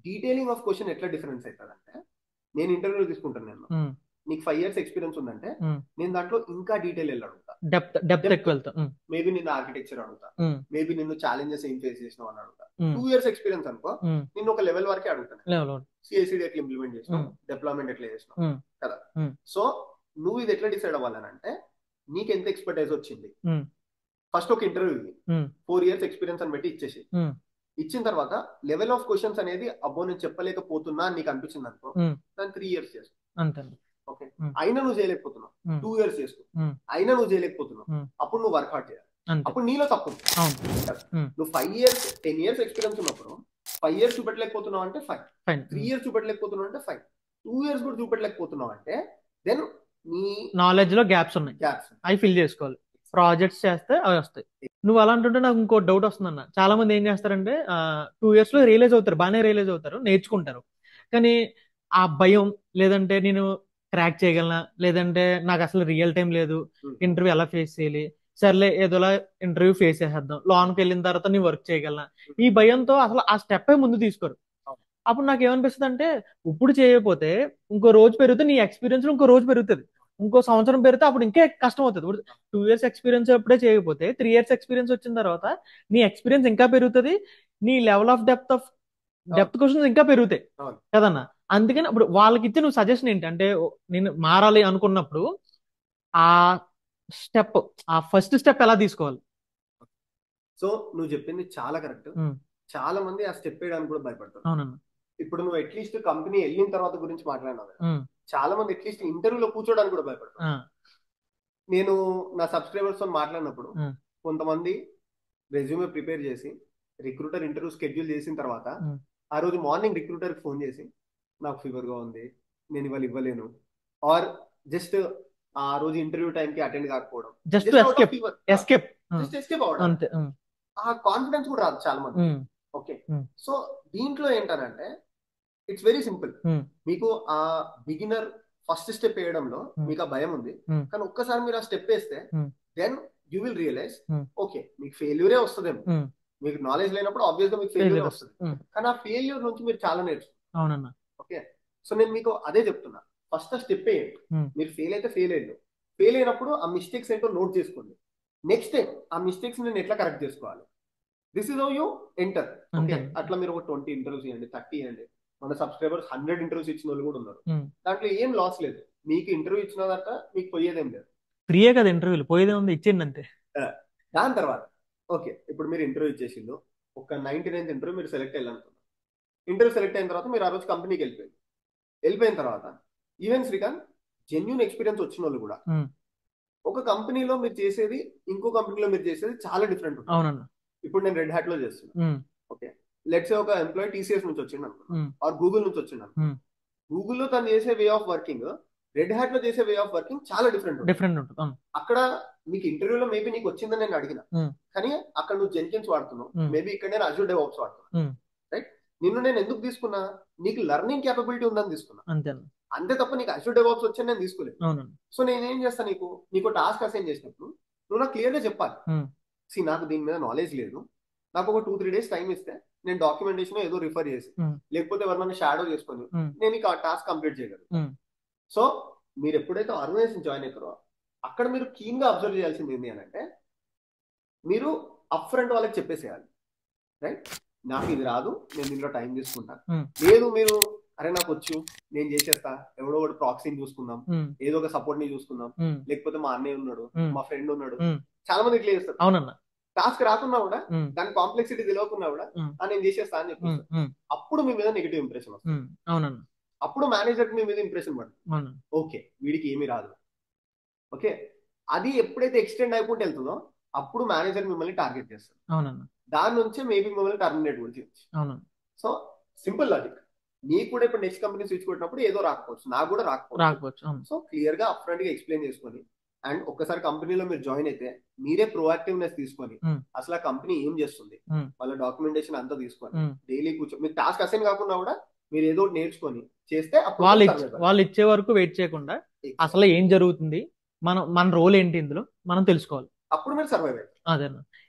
డీటెయిలింగ్ ఆఫ్ క్వశ్చన్ ఎట్లా డిఫరెన్స్ అవుతుంది అంటే, నేను ఇంటర్వ్యూ తీసుకుంటాను, నేను ఉమ్, నీకు 5 years ఎక్స్పీరియన్స్ ఉందంటే ఉమ్, నేను దాంట్లో ఇంకా డీటెయిల్ వెళ్ళి అడుగుతా. డెప్త్ ఎక్కువ వెళ్తా. మేబీ నిన్ను ఆర్కిటెక్చర్ అడుగుతా, మేబీ నిన్ను ఛాలెంజెస్ ఏం ఫేస్ చేసినావు అని అడుగుతా. 2 years ఎక్స్పీరియన్స్ అనుకో, నిన్ను ఒక లెవెల్ వరకే అడుగుతాను, సిఐసిడి ఎట్లా ఇంప్లిమెంట్ చేసినావు, డిప్లాయ్మెంట్ ఎట్లా చేసినావు కదా. సో నువ్వు ఇది ఎట్లా డిసైడ్ అవ్వాలనంటే నీకు ఎంత ఎక్స్పర్టైజ్ వచ్చింది. ఫస్ట్ ఒక ఇంటర్వ్యూ 4 years ఎక్స్పీరియన్స్ అని పెట్టి ఇచ్చేసి, ఇచ్చిన తర్వాత లెవెల్ ఆఫ్ క్వశ్చన్స్ అనేది అబ్బో నేను చెప్పలేకపోతున్నా అని నీకు అనిపించింది అనుకో, దాన్ని 3 years చేసుకో. ఓకే, అయినా నువ్వు చేయలేకపోతున్నావు, 2 years చేసుకో. అయినా నువ్వు చేయలేకపోతున్నావు, అప్పుడు నువ్వు వర్క్ హార్డ్ చేయాలి. అప్పుడు నీలో తప్పు ఉంది. నువ్వు 5 years 10 years ఎక్స్పీరియన్స్ ఉన్నప్పుడు 5 years చూపెట్టలేకపోతున్నావు అంటే ఫైన్, 3 years చూపెట్టలేకపోతున్నావు అంటే ఫైన్, 2 years కూడా చూపెట్టలేకపోతున్నావు అంటే దెన్ నీ నాలెడ్జ్ లో గ్యాప్స్ ఉన్నాయి, అవి ఫిల్ చేసుకోవాలి. ప్రాజెక్ట్స్ చేస్తే అవి వస్తాయి. నువ్వు అలా అంటుంటే నాకు ఇంకో డౌట్ వస్తుందన్న. చాలా మంది ఏం చేస్తారంటే 2 years లో రియలైజ్ అవుతారు, బాగానే రియలైజ్ అవుతారు, నేర్చుకుంటారు. కానీ ఆ భయం, లేదంటే నేను క్రాక్ చేయగలనా, లేదంటే నాకు అసలు రియల్ టైం లేదు, ఇంటర్వ్యూ ఎలా ఫేస్ చేయాలి, సర్లే ఏదోలా ఇంటర్వ్యూ ఫేస్ చేసేద్దాం, లోన్కి వెళ్ళిన తర్వాత నీ వర్క్ చేయగలనా, ఈ భయంతో అసలు ఆ స్టెప్ ముందు తీసుకోరు. అప్పుడు నాకు ఏమనిపిస్తుంది అంటే, ఇప్పుడు చేయకపోతే ఇంకో రోజు పెరిగితే నీ ఎక్స్పీరియన్స్ ఇంకో రోజు పెరుగుతుంది, ఇంకో సంవత్సరం పెరిగితే అప్పుడు ఇంకే కష్టం అవుతుంది. ఇప్పుడు 2 years ఎక్స్పీరియన్స్ అప్పుడే చేయకపోతే 3 years ఎక్స్పీరియన్స్ వచ్చిన తర్వాత నీ ఎక్స్పీరియన్స్ ఇంకా పెరుగుతుంది, నీ లెవెల్ ఆఫ్ డెప్త్ క్వశ్చన్స్ ఇంకా పెరుగుతాయి కదన్నా. అందుకని ఇప్పుడు వాళ్ళకి ఇచ్చే నువ్వు సజెషన్ ఏంటి అంటే, నేను మారాలి అనుకున్నప్పుడు ఆ స్టెప్, ఆ ఫస్ట్ స్టెప్ ఎలా తీసుకోవాలి? సో నువ్వు చెప్పింది చాలా కరెక్ట్. చాలా మంది ఆ స్టెప్ వేయడానికి కూడా భయపడతారు. అవునన్నా. ఇప్పుడు నువ్వు అట్లీస్ట్ కంపెనీ వెళ్ళిన తర్వాత గురించి మాట్లాడినావు, చాలా మంది అట్లీస్ట్ ఇంటర్వ్యూలో కూర్చోడానికి కూడా భయపడతారు. నేను నా సబ్స్క్రైబర్స్ తో మాట్లాడినప్పుడు కొంతమంది రెజ్యూమే ప్రిపేర్ చేసి రిక్రూటర్ ఇంటర్వ్యూ షెడ్యూల్ చేసిన తర్వాత ఆ రోజు మార్నింగ్ రిక్రూటర్ ఫోన్ చేసి నాకు ఫీవర్ గా ఉంది, నేను ఇవాళ ఇవ్వలేను, ఆర్ జస్ట్ ఆ రోజు ఇంటర్వ్యూ టైం కి అటెండ్ కాకపోవడం, జస్ట్ ఎస్కేప్ అవడం, ఆ కాన్ఫిడెన్స్ కూడా రాదు చాలా మంది. ఓకే, సో దీంట్లో ఏంటనంటే ఇట్స్ వెరీ సింపుల్. మీకు ఆ బిగినర్ ఫస్ట్ స్టెప్ వేయడంలో మీకు ఆ భయం ఉంది, కానీ ఒక్కసారి మీరు ఆ స్టెప్ వేస్తే then you will realize okay మీకు ఫెయిల్యూరే వస్తుందేమో. మీకు నాలెడ్జ్ లేనప్పుడు ఆబ్వియస్ గా మీకు ఫెయిల్యూర్ వస్తుంది, కానీ ఆ ఫెయిల్యూర్ నుంచి మీరు చాలా నేర్చుకుంటారు. ఓకే, సో నేను మీకు అదే చెప్తున్నా, ఫస్ట్ స్టెప్ వేయండి. మీరు ఫెయిల్ అయితే ఫెయిల్ అయ్యారు, ఫెయిల్ అయినప్పుడు ఆ మిస్టేక్స్ ఏంటో నోట్ చేసుకోండి. నెక్స్ట్ టైం ఆ మిస్టేక్స్ నేను ఎట్లా కరెక్ట్ చేసుకోవాలి, this is how you enter. Okay, అట్లా మీరు ఒక 20 ఇంటర్వ్యూస్ ఇవ్వండి, 30 ఇవ్వండి. మన సబ్స్క్రైబర్స్ 100 ఇంటర్వ్యూస్ ఇచ్చిన వాళ్ళు కూడా ఉన్నారు. దాంట్లో ఏం లాస్ లేదు, మీకు ఇంటర్వ్యూ ఇచ్చిన తర్వాత మీకు పోయేదేం లేదు, ఫ్రీయే కదా ఇంటర్వ్యూలు, పోయేదే ఉంది, ఇచ్చేయండి అంతే. దాని తర్వాత ఓకే ఇప్పుడు మీరు ఇంటర్వ్యూ ఇచ్చేసిండు, ఒక 99th ఇంటర్వ్యూ మీరు సెలెక్ట్ అయ్యాలనుకున్నారు. ఇంటర్వ్యూ సెలెక్ట్ అయిన తర్వాత మీరు ఆ రోజు కంపెనీకి వెళ్ళిపోయిన తర్వాత ఈవెన్ శ్రీకాంత్ జెన్యూన్ ఎక్స్పీరియన్స్ వచ్చిన వాళ్ళు కూడా ఒక కంపెనీలో మీరు చేసేది ఇంకో కంపెనీలో మీరు చేసేది చాలా డిఫరెంట్ ఉంటుంది. ఇప్పుడు నేను రెడ్ హ్యాట్ లో చేస్తున్నా. ఓకే, లెట్స్ సే ఒక ఎంప్లాయీ టీసీఎస్ నుంచి వచ్చిండు అనుకో, ఆర్ గూగుల్ నుంచి వచ్చిండు అనుకో, గూగుల్లో తను చేసే way of working red hat లో చేసే వే ఆఫ్ వర్కింగ్ చాలా డిఫరెంట్ ఉంటుంది. అక్కడ మీకు ఇంటర్వ్యూలో మేబీ నీకు వచ్చిందని నేను అడిగిన, కానీ అక్కడ నువ్వు జెన్కిన్స్ వాడుతున్నావు, మేబీ ఇక్కడ నేను అజూర్ డెవాప్స్ వాడుతున్నాను. రైట్, నిన్ను నేను ఎందుకు తీసుకున్నా, నీకు లెర్నింగ్ క్యాపబిలిటీ ఉందని తీసుకున్నా, అంతే తప్ప నీకు అజూర్ డెవాప్స్ వచ్చని నేను తీసుకోలేదు. సో నేనేం చేస్తాను, నీకు టాస్క్ అసైన్ చేసినప్పుడు నువ్వు నాకు క్లియర్ గా చెప్పాలి, నాకు దీని మీద నాలెడ్జ్ లేదు, నాకు ఒక 2-3 days టైం ఇస్తే నేను డాక్యుమెంటేషన్ ఏదో రిఫర్ చేసి లేకపోతే ఎవరినైనా షాడో చేసుకొని నేను ఆ టాస్క్ కంప్లీట్ చేయగలను. సో మీరు ఎప్పుడైతే ఆర్గనైజేషన్ జాయిన్ అవుతారో అక్కడ మీరు keen గా అబ్జర్వ్ చేయాల్సింది ఏంటి అని అంటే, మీరు అప్ ఫ్రంట్ వాళ్ళకి చెప్పేసేయాలి, రైట్? నాకు ఇది రాదు, నేను దీంట్లో టైం తీసుకుంటా. ఉమ్, లేదు మీరు, అరే నాకు వచ్చు, నేను చేసేస్తా, ఎవడో ఒకటి ప్రాక్సీని చూసుకుందాం, ఉమ్, ఏదో ఒక సపోర్ట్ ని చూసుకుందాం, ఉమ్, లేకపోతే మా అన్నయ్య ఉన్నాడు, ఉమ్, మా ఫ్రెండ్ ఉన్నాడు, ఉమ్, చాలా మంది ఇట్లా చేస్తారు. అవునన్న. టాస్క్ రాకున్నా కూడా, ఉమ్, దాని కాంప్లెక్సిటీ తెలియకున్నా కూడా, ఉమ్, నేను చేసేస్తా అని ఉమ్, చెప్పేస్తారు. ఉమ్, అప్పుడు మీ మీద నెగిటివ్ ఇంప్రెషన్ వస్తుంది. అవునన్న. అప్పుడు మేనేజర్ మీ మీద ఇంప్రెషన్ పడుతుంది. అవునన్న. ఓకే, వీడికి ఏమీ రాదు. ఓకే, అది ఎప్పుడైతే ఎక్స్టెండ్ అయిపోతే వెళ్తుందో అప్పుడు మేనేజర్ మిమ్మల్ని టార్గెట్ చేస్తారు. అవునన్న. దాని నుంచి మేబీ మిమ్మల్ని టర్మినేట్ కూడా చేయొచ్చు. అవునన్న. So simple logic. నీకు కూడా ఇప్పుడు నెక్స్ట్ కంపెనీ స్విచ్ కొట్టినప్పుడు ఏదో రాకపోవచ్చు, నాకు కూడా రాకపోవచ్చు. రాకపోవచ్చు. అవును. సో క్లియర్ గా అప్ ఫ్రంట్ గా ఎక్స్ప్లెయిన్ చేసుకొని, అండ్ ఒక్కసారి కంపెనీలో మీరు జాయిన్ అయితే మీరే ప్రోయాక్టివ్నెస్ తీసుకొని, ఉమ్, అసలు ఆ కంపెనీ ఏం చేస్తుంది, ఉమ్, వాళ్ళ డాక్యుమెంటేషన్ అంతా తీసుకొని, ఉమ్. డైలీ కూర్చో, మీరు టాస్క్ అసైన్ కాకుండా కూడా మీరు ఏదో ఒకటి నేర్చుకొని చేస్తే అప్పుడు వాళ్ళు మీరు ఇచ్చే survive వాళ్ళు ఇచ్చే వరకు వెయిట్ చేయకుండా అవ్వాలి. అసలు ఏం జరుగుతుంది, మన రోల్ ఏంటి ఇందులో మనం తెలుసుకోవాలి. అప్పుడు మీరు సర్వైవ్ అయ్యారు. అదేనా,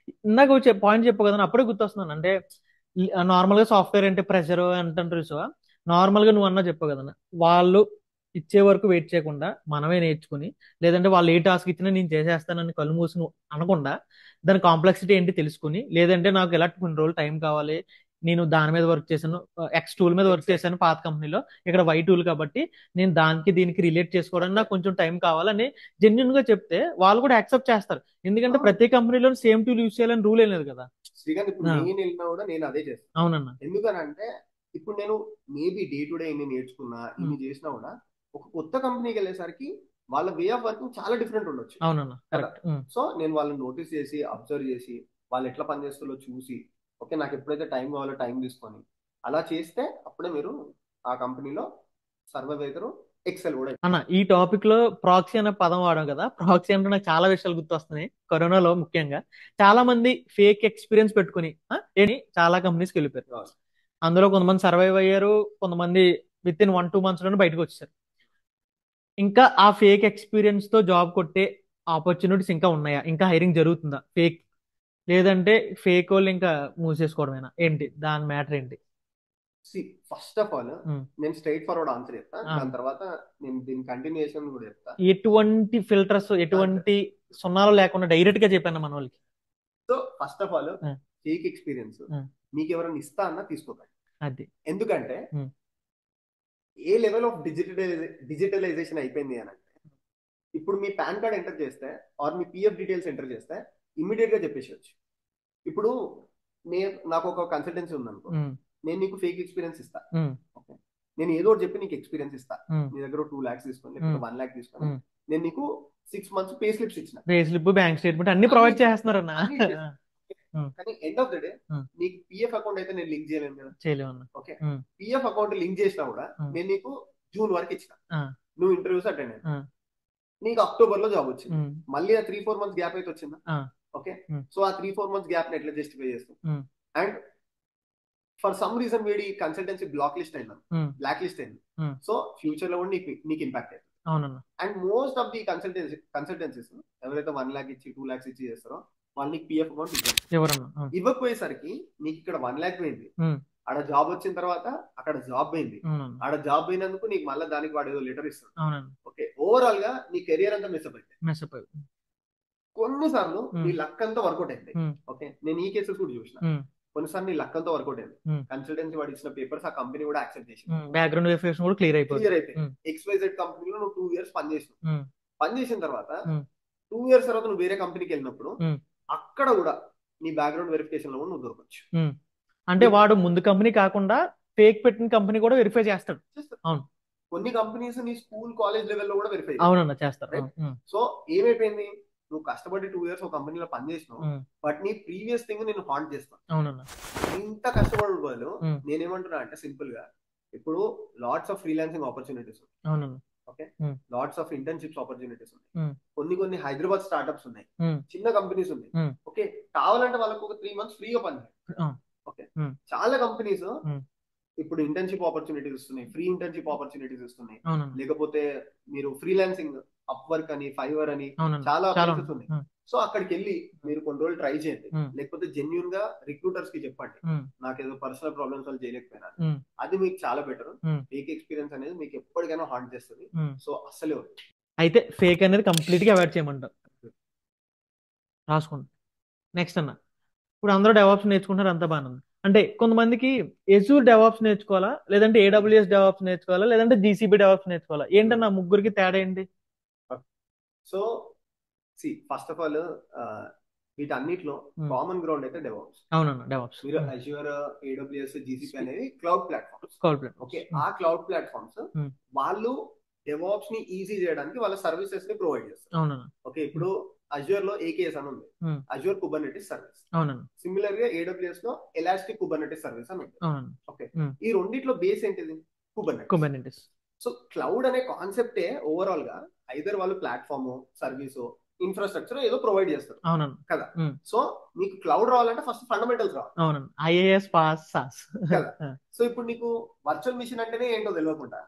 ఇందాక పాయింట్ చెప్పు కదా, అప్పుడే గుర్తొస్తున్నాను. అంటే నార్మల్ గా సాఫ్ట్వేర్ అంటే ప్రెషర్ అంటుంటారు సో, నార్మల్ గా నువ్వు అన్నా చెప్పు కదా, వాళ్ళు ఇచ్చే వరకు వెయిట్ చేయకుండా మనమే నేర్చుకుని, లేదంటే వాళ్ళు ఏ టాస్క్ ఇచ్చినా నేను చేసేస్తానని కళ్ళు మూసి నువ్వు అనకుండా, దాని కాంప్లెక్సిటీ ఏంటి తెలుసుకుని, లేదంటే నాకు ఎలా కొన్ని రోజులు టైం కావాలి, నేను దాని మీద వర్క్ చేశాను, ఎక్స్ టూల్ మీద వర్క్ చేశాను పాత కంపెనీలో, ఇక్కడ వై టూల్ కాబట్టి నేను దానికి దీనికి రిలేట్ చేసుకోవడానికి నాకు కొంచెం టైం కావాలని జెన్యున్ గా చెప్తే వాళ్ళు కూడా యాక్సెప్ట్ చేస్తారు. ఎందుకంటే ప్రతి కంపెనీలో సేమ్ టూల్ యూస్ చేయాలని రూల్ ఏం లేదు కదా. శ్రీకాంత్, ఇప్పుడు ఆ, నేను వెళ్ళినా కూడా నేను అదే చేస్తాను. అవునన్నా. ఎందుకనంటే ఇప్పుడు నేను మేబీ డే టు డే ఇన్ని నేర్చుకున్నా, ఇన్ని చేసినా కూడా ఒక కొత్త కంపెనీకి వెళ్ళేసరికి వాళ్ళ వే ఆఫ్ వర్కింగ్ చాలా డిఫరెంట్ ఉండొచ్చు అవునన్నా, కదా. కరెక్ట్. సో నేను వాళ్ళని నోటీస్ చేసి, అబ్జర్వ్ చేసి, వాళ్ళు ఎట్లా పనిచేస్తారో చూసి, ఓకే నాకు ఎప్పుడైతే టైం కావాలో టైం తీసుకొని అలా చేస్తే అప్పుడే మీరు ఆ కంపెనీలో సర్వైవ్ అవుతారు, ఎక్సెల్ కూడా అవుతారు. అన్న, ఈ టాపిక్ లో ప్రాక్సీ అనే పదం వాడాం కదా, ప్రాక్సీ అంటే నాకు చాలా విషయాలు గుర్తొస్తున్నాయి. కరోనాలో ముఖ్యంగా చాలా మంది ఫేక్ ఎక్స్పీరియన్స్ పెట్టుకుని ఏంటి చాలా కంపెనీస్కి వెళ్ళిపోయారు. అందులో కొంతమంది సర్వైవ్ అయ్యారు, కొంతమంది విత్ ఇన్ 1-2 months లోనే బయటకు వచ్చేసారు. ఇంకా ఆ ఫేక్ ఎక్స్పీరియన్స్ తో జాబ్ కొట్టే ఆపర్చునిటీస్ ఇంకా ఉన్నాయా, ఇంకా హైరింగ్ జరుగుతుందా ఫేక్, లేదంటే ఫేక్ వాళ్ళు ఇంకా మూసేసుకోవడమేనా, ఏంటి దాని మ్యాటర్ ఏంటి? ఫస్ట్ ఆఫ్ ఆల్ ఉమ్, నేను స్ట్రైట్ ఫార్వర్డ్ ఆన్సర్ చెప్తా, ఆ. దాని తర్వాత నేను దీని కంటిన్యూషన్ కూడా చెప్తా. ఎటువంటి ఫిల్టర్స్, ఎటువంటి సున్నాలు లేకుండా డైరెక్ట్ గా చెప్పాను మన వాళ్ళకి. సో ఫస్ట్ ఆఫ్ ఆల్ ఆ, ఫేక్ ఎక్స్పీరియన్స్ ఆ, మీకు ఎవరైనా ఇస్తా అన్నా తీసుకోకండి. అది. ఎందుకంటే ఉమ్, ఏ లెవెల్ ఆఫ్ డిజిటలైజేషన్ అయిపోయింది అని అంటే, ఇప్పుడు మీ పాన్ కార్డ్ ఎంటర్ చేస్తే ఆర్ మీ పిఎఫ్ డీటెయిల్స్ ఎంటర్ చేస్తే ఇమ్మీడియట్ గా చెప్పేసేయచ్చు. ఇప్పుడు నాకు ఒక కన్సల్టెన్సీ ఉందనుకో, ఉమ్, నేను నీకు ఫేక్ ఎక్స్పీరియన్స్ ఇస్తా. ఉమ్, ఓకే, నేను ఏదో ఒకటి చెప్పి నీకు ఎక్స్పీరియన్స్ ఇస్తా. ఉమ్, నీ దగ్గర 2 lakhs తీసుకొని, లేకపోతే ఉమ్, 1 lakh తీసుకొని, ఉమ్. నేను నీకు 6 months పే స్లిప్స్ ఇచ్చిన, పే స్లిప్, బ్యాంక్ స్టేట్మెంట్ అన్ని అన్ని ప్రొవైడ్ ఇచ్చేస్తా, చేస్తున్నారన్న. అన్ని ఇచ్చేస్తా. ఉమ్, కానీ ఎండ్ ఆఫ్ ద డే ఉమ్, నీకు పిఎఫ్ అకౌంట్ అయితే నేను లింక్ చేయలేను కదా. చేయలేమన్న. ఓకే, ఉమ్, పిఎఫ్ అకౌంట్ లింక్ చేసినా కూడా ఉమ్, నేను నీకు జూన్ వరకు ఇచ్చిన, ఆ, నువ్వు ఇంటర్వ్యూస్ అటెండ్ అయ్యావు, ఆ, నీకు అక్టోబర్ లో జాబ్ వచ్చింది, ఉమ్, మళ్ళీ ఆ 3-4 months గ్యాప్ అయితే వచ్చిందా. ఆ, ఓకే, ఉమ్, సో ఆ 3-4 months గ్యాప్ ని ఎట్లా జస్టిఫై చేస్తాం? ఉమ్, అండ్ ఫర్ సమ్ రీజన్ వీడి కన్సల్టెన్సీ బ్లాక్ లిస్ట్ అయింది, ఉమ్, బ్లాక్ లిస్ట్ అయింది. ఉమ్. సో ఫ్యూచర్ లో కూడా నీకు ఇంపాక్ట్ అవుతుంది. అవునన్న. And most of the consultancies ఎవరైతే 1 lakh ఇచ్చి 2 lakhs ఇచ్చి చేస్తారో వాళ్ళు నీకు పిఎఫ్ అకౌంట్ ఇవ్వరు. ఎవరన్నా. ఉమ్, ఇవ్వకపోయేసరికి నీకు ఇక్కడ 1 lakh పోయింది, ఉమ్, ఆడ జాబ్ వచ్చిన తర్వాత అక్కడ జాబ్ పోయింది, అవునన్న. ఆడ జాబ్ పోయినందుకు నీకు మళ్ళీ దానికి వాడు ఏదో లెటర్ ఇస్తాడు. అవునన్న. ఓకే, ఓవరాల్ గా నీ కెరియర్ అంతా మిస్ అయిపోయింది. Mess up. కొన్నిసార్లు నీ ఉమ్, లక్ అంతా వర్కౌట్ అయింది. ఉమ్, ఓకే, నేను ఈ కేసెస్ కూడా చూసిన. ఉమ్, కొన్నిసార్లు నీ లక్ అంతా వర్కౌట్ అయింది, ఉమ్, కన్సల్టెన్సీ వాడు ఇచ్చిన పేపర్స్ ఆ కంపెనీ కూడా యాక్సెప్ట్ చేసింది, ఉమ్. బ్యాక్గ్రౌండ్ వెరిఫికేషన్ కూడా క్లియర్ అయిపోతుంది. క్లియర్ అయిపోయింది. ఉమ్, XYZ కంపెనీలో నువ్వు 2 years పనిచేసినావు. ఉమ్, పనిచేసిన తర్వాత ఉమ్, 2 years తర్వాత నువ్వు వేరే కంపెనీకి వెళ్ళినప్పుడు ఉమ్, అక్కడ కూడా నీ బ్యాక్గ్రౌండ్ వెరిఫికేషన్ లో కూడా నువ్వు దొరకచ్చు. ఉమ్. అంటే వాడు ముందు కంపెనీ కాకుండా ఫేక్ పెట్టిన కంపెనీ కూడా వెరిఫై చేస్తాడు. అవును. కొన్ని కంపెనీస్ నీ స్కూల్ కాలేజ్ లెవెల్లో కూడా వెరిఫై అవునన్న, చేస్తారు. రైట్. ఉమ్, సో ఏమైపోయింది, నువ్వు కష్టపడి 2 years ఒక కంపెనీలో పనిచేసినావు, ఉమ్, బట్ నీ ప్రీవియస్ థింగ్ నేను హాంట్ చేస్తాను. అవునన్న. ఇంత కష్టపడే బదులు ఉమ్, నేనేమంటున్నా అంటే సింపుల్ గా, ఇప్పుడు లాట్స్ ఆఫ్ ఫ్రీలాన్సింగ్ ఆపర్చునిటీస్ ఉన్నాయి. అవునన్న. Okay, um, lots of internships opportunities ఉన్నాయి. ఉమ్, కొన్ని హైదరాబాద్ స్టార్ట్అప్స్ ఉన్నాయి, ఉమ్, చిన్న కంపెనీస్ ఉన్నాయి. ఉమ్, ఓకే, కావాలంటే వాళ్ళకు ఒక 3 months ఫ్రీగా పని చేయాలి. ఆ, ఓకే, ఉమ్, చాలా కంపెనీస్ ఉమ్, ఇప్పుడు ఇంటర్న్షిప్ ఆపర్చునిటీస్ ఇస్తున్నాయి, ఫ్రీ ఇంటర్న్షిప్ ఆపర్చునిటీస్ ఇస్తున్నాయి. అవునన్న. లేకపోతే మీరు ఫ్రీలాన్సింగ్, అప్వర్క్ అని, ఫైవర్ అని అవునన్న. చాలా చాలా ప్లేసెస్ ఉంది. ఉన్నాయి. ఉమ్, సో అక్కడికి వెళ్ళి మీరు కొన్ని రోజులు ట్రై చేయండి, ఉమ్, లేకపోతే జెన్యున్ గా రిక్రూటర్స్ కి చెప్పండి, ఉమ్, నాకేదో పర్సనల్ ప్రాబ్లమ్స్ వల్ల చేయలేకపోయినా. ఉమ్, అది మీకు చాలా బెటర్. ఉమ్, ఫేక్ ఎక్స్పీరియన్స్ అనేది మీకు ఎప్పటికైనా హార్ట్ చేస్తుంది. ఉమ్. సో అస్సలే వద్దు. అయితే ఫేక్ అనేది కంప్లీట్ గా అవాయిడ్ చేయమంటారు. రాసుకోండి. నెక్స్ట్ అన్న, ఇప్పుడు అందరూ డెవాప్స్ నేర్చుకుంటారు, అంతా బాగానే ఉంది. అంటే కొంతమందికి ఎజూర్ డెవాప్స్ నేర్చుకోవాలా, లేదంటే ఏడబ్ల్యూఎస్ డెవాప్స్ నేర్చుకోవాలా, లేదంటే జీసీబీ డెవాప్స్ నేర్చుకోవాలా, ఏంటన్నా ముగ్గురికి తేడా ఏంటి? సో ఫస్ట్ ఆఫ్ ఆల్ వీటన్నిటిలో ఉమ్, కామన్ గ్రౌండ్ అయితే డెవాప్స్. అవునన్నా డెవాప్స్. మీరు అజ్యూర్, ఏడబ్ల్యూఎస్, జీసీపీ అనేది cloud platforms. Call plan. Okay, ఆ క్లౌడ్ ప్లాట్ఫామ్స్ వాళ్ళు డెవాప్స్ ని ఈజీ చేయడానికి వాళ్ళ సర్వీసెస్ ని ప్రొవైడ్ చేస్తారు. అవునన్నా. ఓకే, ఇప్పుడు అజ్యూర్ లో ఏకేఎస్ అని ఉంది, అజ్యూర్ కుబర్నెటిస్ సర్వీస్. అవునన్నా. సిమిలర్ గా ఏడబ్ల్యూఎస్ లో ఎలాస్టిక్ కుబర్నెటిస్ సర్వీస్ అని ఉంది. అవునన్నా. ఓకే, ఈ రెండిట్లో బేస్ ఏంటిది? కుబర్నెటిస్. కుబర్నెటిస్. సో క్లౌడ్ అనే కాన్సెప్టే ఓవరాల్ గా ఐదర్ వాళ్ళు ప్లాట్ఫామ్, సర్వీస్, ఇన్ఫ్రాస్ట్రక్చర్ ఏదో ప్రొవైడ్ చేస్తారు. అవునన్నా. కదా. సో మీకు క్లౌడ్ రావాలంటే ఫస్ట్ ఫండమెంటల్స్ రావాలి. అవునన్నా. IAS pass sauce. కదా. సో ఇప్పుడు నీకు వర్చువల్ మిషన్ అంటేనే ఏంటో తెలియకుండా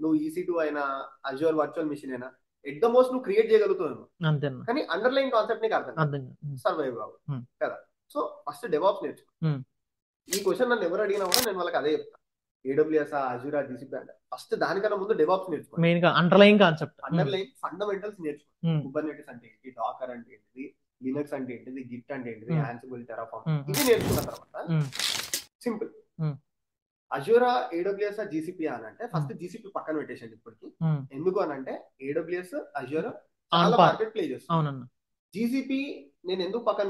నువ్వు EC2 అయినా అజ్యూర్ వర్చువల్ మిషన్ అయినా ఎట్ ద మోస్ట్ నువ్వు క్రియేట్ చేయగలుగుతావు అంతేనా, కానీ అండర్లైన్ కాన్సెప్ట్ నీకు అర్థం అర్థం సర్వైవ్ కావు కదా. సో ఫస్ట్ డెవాప్స్ నేర్చుకో. ఈ క్వశ్చన్ నన్ను ఎవరు అడిగినా కూడా నేను వాళ్ళకి అదే చెప్తాను. AWS, అజ్యూర్, జీసీపీ అంటే ఫస్ట్ దానికన్నా ముందు డెవాప్స్ నేర్చుకో. మెయిన్ గా అండర్లైన్ కాన్సెప్ట్, అండర్లైన్ ఫండమెంటల్స్ నేర్చుకో. కుబర్నెటిస్ అంటే ఏంటి, డాకర్ అంటే ఏంటిది, లినక్స్ అంటే ఏంటిది, గిట్ అంటే ఏంటిది, యాన్సిబుల్, టెరాఫార్మ్, ఇది నేర్చుకున్న తర్వాత సింపుల్ అజ్యూర్, AWS, జీసీపీ అని అంటే ఫస్ట్ జీసీపీ పక్కన పెట్టేసండి ఇప్పటికి. ఎందుకు అని అంటే AWS, అజ్యూర్ చాలా మార్కెట్ ప్లే చేస్తుంది. జీసీపీ నేను ఎందుకు పక్కన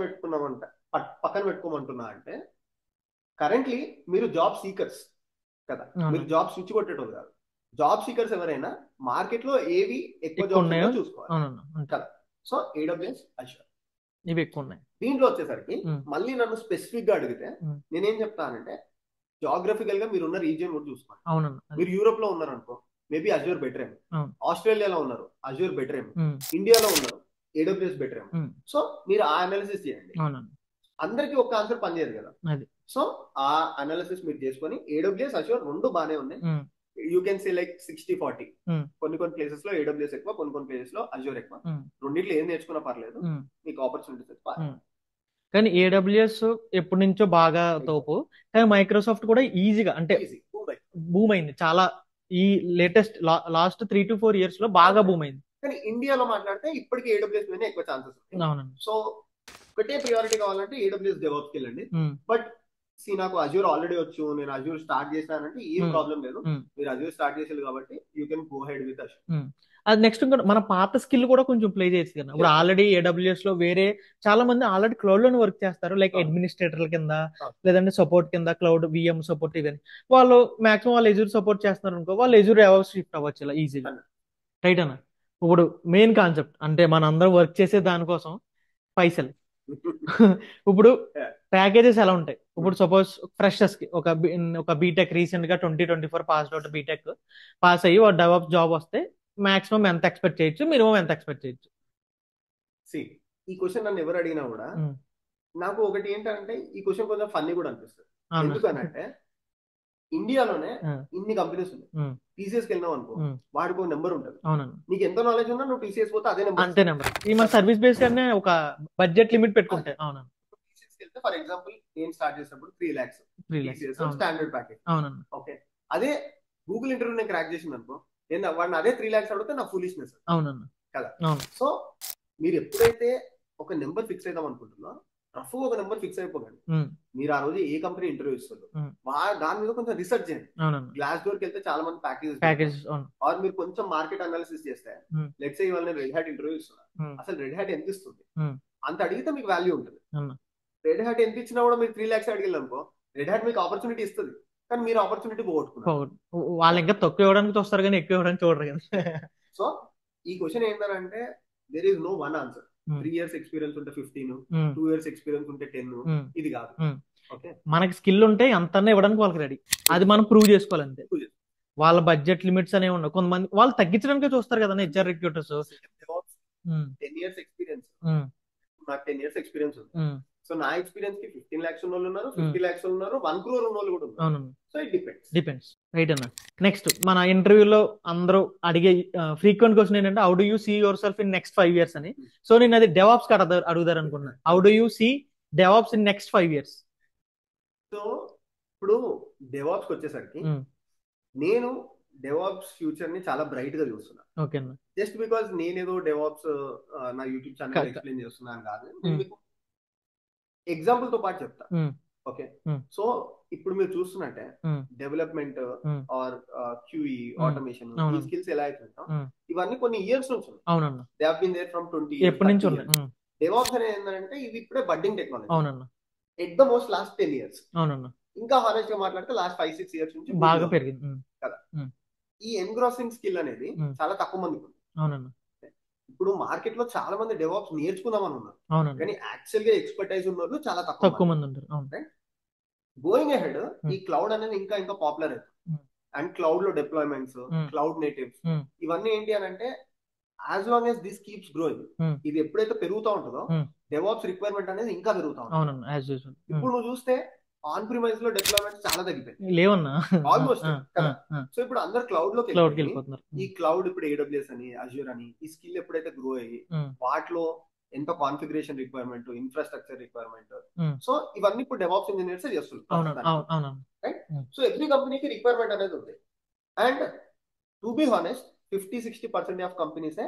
పెట్టుకోమంటున్నా అంటే కరెంట్లీ మీరు జాబ్ సీకర్స్ కదా, మీరు జాబ్ స్విచ్ కొట్టేటోళ్ళు కాదు. జాబ్ సీకర్స్ ఎవరైనా మార్కెట్ లో ఏవి ఎక్కువ జాబ్ ఉన్నాయో చూసుకోవాలి కదా. సో AWS, అజ్యూర్ ఇవి ఎక్కువ ఉన్నాయి. దీంట్లో వచ్చేసరికి మళ్ళీ నన్ను స్పెసిఫిక్ గా అడిగితే నేనేం చెప్తానంటే జాగ్రఫికల్ గా మీరు ఉన్న రీజియన్ కూడా చూసుకోండి. మీరు యూరోప్ లో ఉన్నారు అనుకో, మేబీ అజ్యూర్ బెటర్ ఏమో. ఆస్ట్రేలియాలో ఉన్నారు, అజ్యూర్ బెటర్ ఏమో. ఇండియాలో ఉన్నారు, AWS బెటర్ ఏమో. సో మీరు ఆ అనాలిసిస్ చేయండి. అందరికి ఒక ఆన్సర్ పనిచేయదు కదా. సో ఆ అనాలిసిస్ మీరు చేసుకొని AWS, అజ్యూర్ రెండు బాగానే ఉన్నాయి. You can say like 60-40. కొన్ని ప్లేసెస్ లో AWS ఎక్కువ, కొన్ని ప్లేసెస్ లో అజ్యూర్ ఎక్కువ. రెండిట్లో ఏం నేర్చుకున్నా పర్లేదు, మీకు ఆపర్చునిటీస్ ఎక్కువ. కానీ AWS ఎప్పటి నుంచో బాగా తోపు, కానీ మైక్రోసాఫ్ట్ కూడా ఈజీగా అంటే బూమ్ అయింది చాలా. ఈ లేటెస్ట్ లాస్ట్ 3 to 4 years లో బాగా బూమ్ అయింది. కానీ ఇండియాలో మాట్లాడితే ఇప్పటికీ AWS మీద ఎక్కువ ఛాన్సెస్ ఉన్నాయి. అవునండి. సో ఒకటే ప్రియారిటీ కావాలంటే AWS డెవలప్కి వెళ్ళండి. బట్ నాకు అజ్యూర్ ఆల్రెడీ వచ్చు, నేను అజ్యూర్ స్టార్ట్ చేశానంటే ఏం ప్రాబ్లం లేదు. మీరు అజ్యూర్ స్టార్ట్ చేసేది కాబట్టి you can go head with Azure. అది నెక్స్ట్ మన పాత స్కిల్ కూడా కొంచెం ప్లే చేయొచ్చు కదా. ఇప్పుడు ఆల్రెడీ AWS లో వేరే చాలా మంది ఆల్రెడీ క్లౌడ్ లోనే వర్క్ చేస్తారు, లైక్ అడ్మినిస్ట్రేటర్ల కింద, లేదంటే సపోర్ట్ కింద, క్లౌడ్ VM సపోర్ట్ ఇవన్నీ. వాళ్ళు మాక్సిమం వాళ్ళు ఎజూర్ సపోర్ట్ చేస్తున్నారు అనుకో, వాళ్ళు ఎజూర్ డెవాప్స్ షిఫ్ట్ అవ్వచ్చు ఇలా ఈజీగా. రైట్ అన్న. ఇప్పుడు మెయిన్ కాన్సెప్ట్ అంటే మన అందరం వర్క్ చేసే దానికోసం పైసలు. ఇప్పుడు ప్యాకేజెస్ ఎలా ఉంటాయి? ఇప్పుడు సపోజ్ ఫ్రెషర్స్ కి ఒక బీటెక్ రీసెంట్ గా 2024 పాస్ అవుట్ బీటెక్ పాస్ అయ్యి ఒక డెవలప్ జాబ్ వస్తే మాక్సిమం ఎంత ఎక్స్పెక్ట్ చేయొచ్చు, మినిమం ఎంత ఎక్స్పెక్ట్ చేయొచ్చు? ఈ క్వశ్చన్ నన్ను ఎవరు అడిగినా కూడా నాకు ఒకటి ఏంటంటే ఈ క్వశ్చన్ కొంచెం ఫన్నీ కూడా అనిపిస్తుంది. ఎందుకనంటే ఇండియాలోనే ఇన్ని కంపెనీస్ ఉన్నాయి. TCS కి వెళ్ళినావు అనుకో, వాడికి ఒక నెంబర్ ఉంటుంది. నీకు ఎంత నాలెడ్జ్ ఉన్నా నువ్వు TCS పోతే అదే నెంబర్, అంతే నెంబర్. ఈ మన సర్వీస్ బేస్ గానే ఒక బడ్జెట్ లిమిట్ పెట్టుకుంటే. అవునా. TCS కి వెళ్తే ఫర్ ఎగ్జాంపుల్ నేను స్టార్ట్ చేసినప్పుడు 3 lakhs స్టాండర్డ్ ప్యాకేజ్. అవునండి. ఓకే, అదే గూగుల్ ఇంటర్వ్యూ నేను క్రాక్ చేసింది అనుకో, నేను వాడిని అదే 3 lakhs అడిగితే నా ఫూలిష్నెస్. అవునన్నా కదా. సో మీరు ఎప్పుడైతే ఒక నెంబర్ ఫిక్స్ అవుదాం అనుకుంటున్నా, రఫ్ ఒక నెంబర్ ఫిక్స్ అయిపోకండి. మీరు ఆ రోజు ఏ కంపెనీ ఇంటర్వ్యూ ఇస్తారు దాని మీద కొంచెం రీసెర్చ్ చేయండి. గ్లాస్ డోర్ కి వెళ్తే చాలా మంది ప్యాకేజెస్, ఆర్ మీరు కొంచెం మార్కెట్ అనాలిసిస్ చేస్తే, లెట్స్ సే ఇవాళ నేను రెడ్ హ్యాట్ ఇంటర్వ్యూ ఇస్తున్నా, అసలు రెడ్ హ్యాట్ ఎంత ఇస్తుంది అంత అడిగితే మీకు వాల్యూ ఉంటుంది. రెడ్ హ్యాట్ ఎంత ఇచ్చినా కూడా మీరు 3 lakhs అడిగిల్లు అనుకో, రెడ్ హ్యాట్ మీకు ఆపర్చునిటీ ఇస్తుంది, కానీ మీరు ఆపర్చునిటీ పోగొట్టుకున్నారు. వాళ్ళు ఇంకా తక్కువ ఇవ్వడానికి చూస్తారు కానీ ఎక్కువ ఇవ్వడానికి చూడరు కదా. సో ఈ క్వశ్చన్ ఏంటంటే there is no one answer. 3 years experience ఉంటే 15, 2 years ఎక్స్పీరియన్స్ ఉంటే 10, ఇది కాదు. ఓకే, మనకి స్కిల్ ఉంటే అంతనే ఇవ్వడానికి వాళ్ళకి రెడీ, అది మనం ప్రూవ్ చేసుకోవాలంటే. వాళ్ళ బడ్జెట్ లిమిట్స్ అనేవి ఉండవు. కొంతమంది వాళ్ళు తగ్గించడానికే చూస్తారు కదా HR రిక్రూటర్స్. 10 years ఎక్స్పీరియన్స్, నాకు 10 years ఎక్స్పీరియన్స్ ఉంది. సో నా ఎక్స్పీరియన్స్ కి 15 lakhs ఉన్న వాళ్ళు ఉన్నారు, 50 lakhs ఉన్నారు, 1 crore ఉన్న వాళ్ళు కూడా ఉన్నారు. So it depends. రైట్ అన్న. నెక్స్ట్ మన ఇంటర్వ్యూలో అందరూ అడిగే ఫ్రీక్వెంట్ క్వశ్చన్ ఏంటంటే, how do you see yourself in next 5 years అని. సో నేను అది డెవాప్స్ కి అడుగుదారు అనుకున్నాను. How do you see DevOps in next 5 years? So ఇప్పుడు డెవాప్స్ వచ్చేసరికి నేను డెవాప్స్ ఫ్యూచర్ ని చాలా బ్రైట్ గా చూస్తున్నా. ఓకే అన్న. జస్ట్ బికాస్ నేనేదో డెవాప్స్ నా యూట్యూబ్ ఛానల్ కా- కా- ఎక్స్ప్లెయిన్ చేస్తున్నాను కాదు, నేను ఉమ్, మీకు ఎగ్జాంపుల్ తో పాటు చెప్తా. ఉమ్, ఓకే, ఉమ్, సో ఇప్పుడు మీరు చూస్తున్నట్టే um, development um, or QE um, automation ఈ అవునన్న. స్కిల్స్ ఎలా అవుతుంటాం, ఉమ్, ఇవన్నీ కొన్ని ఇయర్స్ నుంచి ఉన్నాయి. అవునన్న. They have been there from 20 years, ఎప్పటి నుంచి 30 ఉన్నాయి. years. ఉమ్, డెవాప్స్ అనేది ఏంటంటే ఇది ఇప్పుడే బడ్డింగ్ టెక్నాలజీ. అవునన్న. At the most last 10 years. అవునన్న. ఇంకా హానెస్ట్ గా మాట్లాడితే లాస్ట్ 5-6 years నుంచి బాగా boom లో ఉంది పెరిగింది. ఉమ్, కదా. ఉమ్, ఈ ఎన్గ్రాసింగ్ స్కిల్ అనేది ఉమ్, చాలా తక్కువ మందికి ఉంది. అవునన్న. ఇప్పుడు మార్కెట్ లో చాలా మంది డెవాప్స్ నేర్చుకుందామని ఉన్నారు, అవునన్న. కానీ యాక్చువల్ గా ఎక్స్పర్టైజ్ ఉన్న వాళ్ళు చాలా తక్కువ తక్కువ మంది. మంది ఉంటారు. అవును. గోయింగ్ అహెడ్ ఈ ఉమ్, క్లౌడ్ అనేది ఇంకా ఇంకా పాపులర్ అవుతుంది. ఉమ్, అండ్ క్లౌడ్ లో deployments, um, cloud natives, um, ఇవన్నీ ఏంటి అని అంటే as long as this keeps growing, um, ఇది ఎప్పుడైతే పెరుగుతూ ఉంటుందో ఉమ్, డెవాప్స్ రిక్వైర్మెంట్ అనేది ఇంకా పెరుగుతూ ఉంటుంది. అవునన్న. As usual. ఇప్పుడు నువ్వు చూస్తే ఆన్ ప్రిమైజ్ లో డిప్లాయ్మెంట్స్ చాలా తగ్గిపోయింది లేవన్నా. ఆల్మోస్ట్ కదా. సో ఇప్పుడు అందరు క్లౌడ్ లోకి క్లౌడ్కి వెళ్ళిపోయి వెళ్ళిపోతున్నారు. ఈ క్లౌడ్ ఇప్పుడు AWS అని, అజ్యూర్ అని, ఈ స్కిల్ ఎప్పుడైతే గ్రో అయ్యి ఉమ్, వాటిలో ఎంత కాన్ఫిగరేషన్ రిక్వైర్మెంట్, ఇన్ఫ్రాస్ట్రక్చర్ రిక్వైర్మెంట్, ఉమ్, సో ఇవన్నీ ఇప్పుడు డెవాప్స్ ఇంజనీర్స్ చేస్తున్నారు అవునన్న. ప్రస్తుతానికి. అవునన్న. రైట్. ఉమ్, సో ఎవ్రీ కంపెనీకి రిక్వైర్మెంట్ అనేది ఉంది. And to be honest 50-60% of companies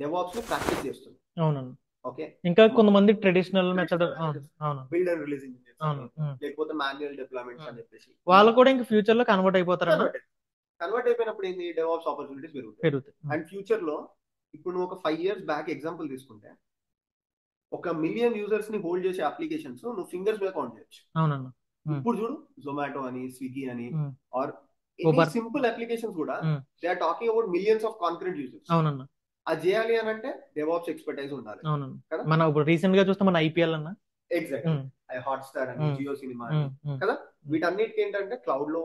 DevOps ని ప్రాక్టీస్ చేస్తుంది. అవునన్న. ఓకే, ఇంకా కొంతమంది ట్రెడిషనల్ మెథడ్. అవును. అవును. బిల్డ్ అండ్ రిలీజ్ ఇంజనీర్స్ అవును. అని, ఉమ్, లేకపోతే మాన్యువల్ డిప్లాయ్మెంట్స్ ఉమ్. అని చెప్పేసి వాళ్ళు కూడా ఇంక ఫ్యూచర్ లో కన్వర్ట్ అయిపోతారన్న. కన్వర్ట్ అయిపోయినప్పుడు ఏంది, డెవాప్స్ ఆపర్చునిటీస్ పెరుగుతాయి. పెరుగుతాయి. ఉమ్, అండ్ ఫ్యూచర్ లో ఇప్పుడు నువ్వు ఒక 5 years బ్యాక్ ఎగ్జాంపుల్ తీసుకుంటే 1 million యూజర్స్ ని హోల్డ్ చేసే అప్లికేషన్స్ నువ్వు ఫింగర్స్ మీద కౌంట్ చేయొచ్చు. అవునన్న. ఉమ్, ఇప్పుడు చూడు జొమాటో అని, స్విగ్గీ అని, um, or any Uber. Simple applications కూడా um, they are talking about millions of concurrent users. అవునన్న. అది చేయాలి అని అంటే డెవాప్స్ ఎక్స్పర్టైజ్ ఉండాలి అవునన్న. కదా. మన ఇప్పుడు రీసెంట్ గా చూస్తే మన IPL అన్న. ఎగ్జాక్ట్లీ, ఉమ్, హాట్స్టార్ అని, ఉమ్, జియో సినిమా అని ఉమ్, ఉమ్, కదా. ఉమ్. వీటన్నిటికి ఏంటంటే క్లౌడ్ లో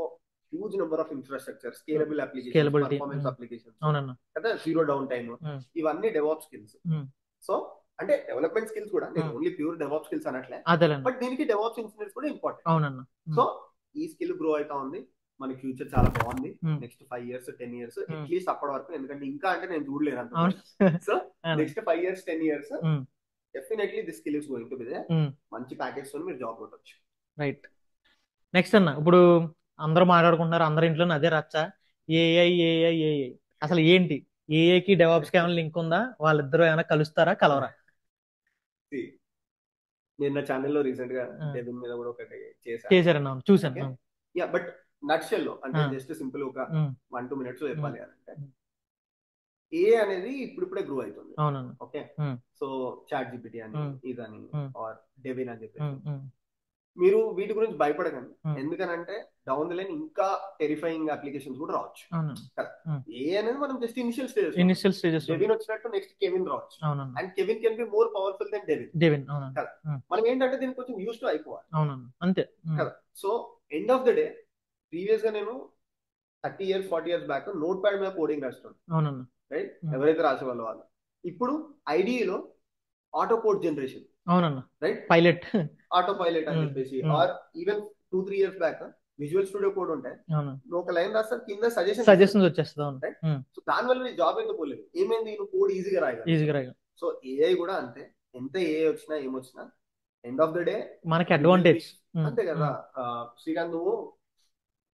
huge number of infrastructure, scalable applications, scalability. Performance applications అవునన్న. కదా, జీరో డౌన్ టైమ్, ఉమ్, ఇవన్నీ డెవాప్ స్కిల్స్. ఉమ్, సో అంటే డెవలప్మెంట్ స్కిల్స్ కూడా, నేను ఉమ్. ఓన్లీ ప్యూర్ డెవాప్ స్కిల్స్ అనట్లే, అదేలేండి. బట్ దీనికి డెవాప్స్ ఇంజనీర్స్ కూడా ఇంపార్టెంట్. అవునన్న. ఉమ్, సో ఈ స్కిల్ గ్రో అవుతా ఉంది, మన ఫ్యూచర్ చాలా బాగుంది. ఉమ్, నెక్స్ట్ 5 years 10 years ఉమ్. అట్లీస్ట్ అప్పటి వరకు, ఎందుకంటే ఇంకా అంటే నేను చూడలేను అంత. అవును. సో అవును. Next 5 years 10 years um, definitely this skill is going to be there. Um. మంచి ప్యాకేజ్ తో మీరు జాబ్ కొట్టచ్చు. రైట్. నెక్స్ట్ అన్న, ఇప్పుడు అందరూ మాట్లాడుకుంటున్నారు, అందరి ఇంట్లో అదే రచ్చ. AI AI AI. అసలు ఏంటి ఏఐకి డెవాప్స్ కి ఏమైనా లింక్ ఉందా? వాళ్ళిద్దరూ ఏమైనా కలుస్తారా, కలవరా? నేను నా ఛానల్లో రీసెంట్ గా ఆ. డెవిన్ మీద కూడా ఒకటి చేశారన్న. అవును, చూశాను. ఓకే, అవును. యా, బట్ నట్షెల్ లో అంటే ఆ. జస్ట్ సింపుల్ ఒక ఉమ్, 1-2 minutes చెప్పాలి అని అంటే, ఉమ్. ఏ అనేది ఇప్పుడిప్పుడే గ్రో అవుతుంది. అవునన్న. ఓకే, ఉమ్, సో చాట్ జీపీటీ అని, ఉమ్, ఇదని, ఉమ్, ఆర్ డెవిన్ అని చెప్పేసి ఉమ్, ఉమ్, మీరు వీటి గురించి భయపడకండి. ఉమ్. ఎందుకనంటే డౌన్ ది లైన్ ఇంకా టెరిఫైయింగ్ అప్లికేషన్స్ కూడా రావచ్చు అవునన్న. కదా. ఉమ్. ఏ అనేది మనం just initial stages, initial stages. Devin వచ్చినట్టు నెక్స్ట్ కెవిన్ రావచ్చు. అవునన్న. And Kevin can be more powerful than Devin Devin. అవునన్న. కదా. ఉమ్, మనం ఏంటంటే దీనికి కొంచెం యూస్ టు అయిపోవాలి అవునన్న. అంతే. ఉమ్, కదా. So end of the day, previous గా నేను 30 years 40 years back notepad మీద కోడింగ్ రాస్తాను, అవునన్న. రైట్. ఉమ్. ఎవరైతే రాసే వాళ్ళు ఇప్పుడు ఐడిఈలో ఆటో కోడ్ జనరేషన్, అవునన్న. Right, pilot. ఆటో పైలట్ అని ఉమ్, చెప్పేసి, um. Or even 2-3 years back Visual Studio Code ఉంటాయి, అవును. నువ్వు ఒక లైన్ రాస్తారు కింద సజెషన్, సజెషన్స్ వచ్చేస్తుంది. అవును. రైట్. ఉమ్, సో దాని వల్ల నీ జాబ్ ఎందుకు పోలేదు, ఏమైంది, నువ్వు కోడ్ ఈజీగా రాయగలవు. ఈజీగా రాయగలం. సో ఏఐ కూడా అంతే, ఎంత ఏఐ వచ్చినా ఏమొచ్చినా ఎండ్ ఆఫ్ ద డే మనకి అడ్వాంటేజ్. అంతే కదా. శ్రీకాంత్, నువ్వు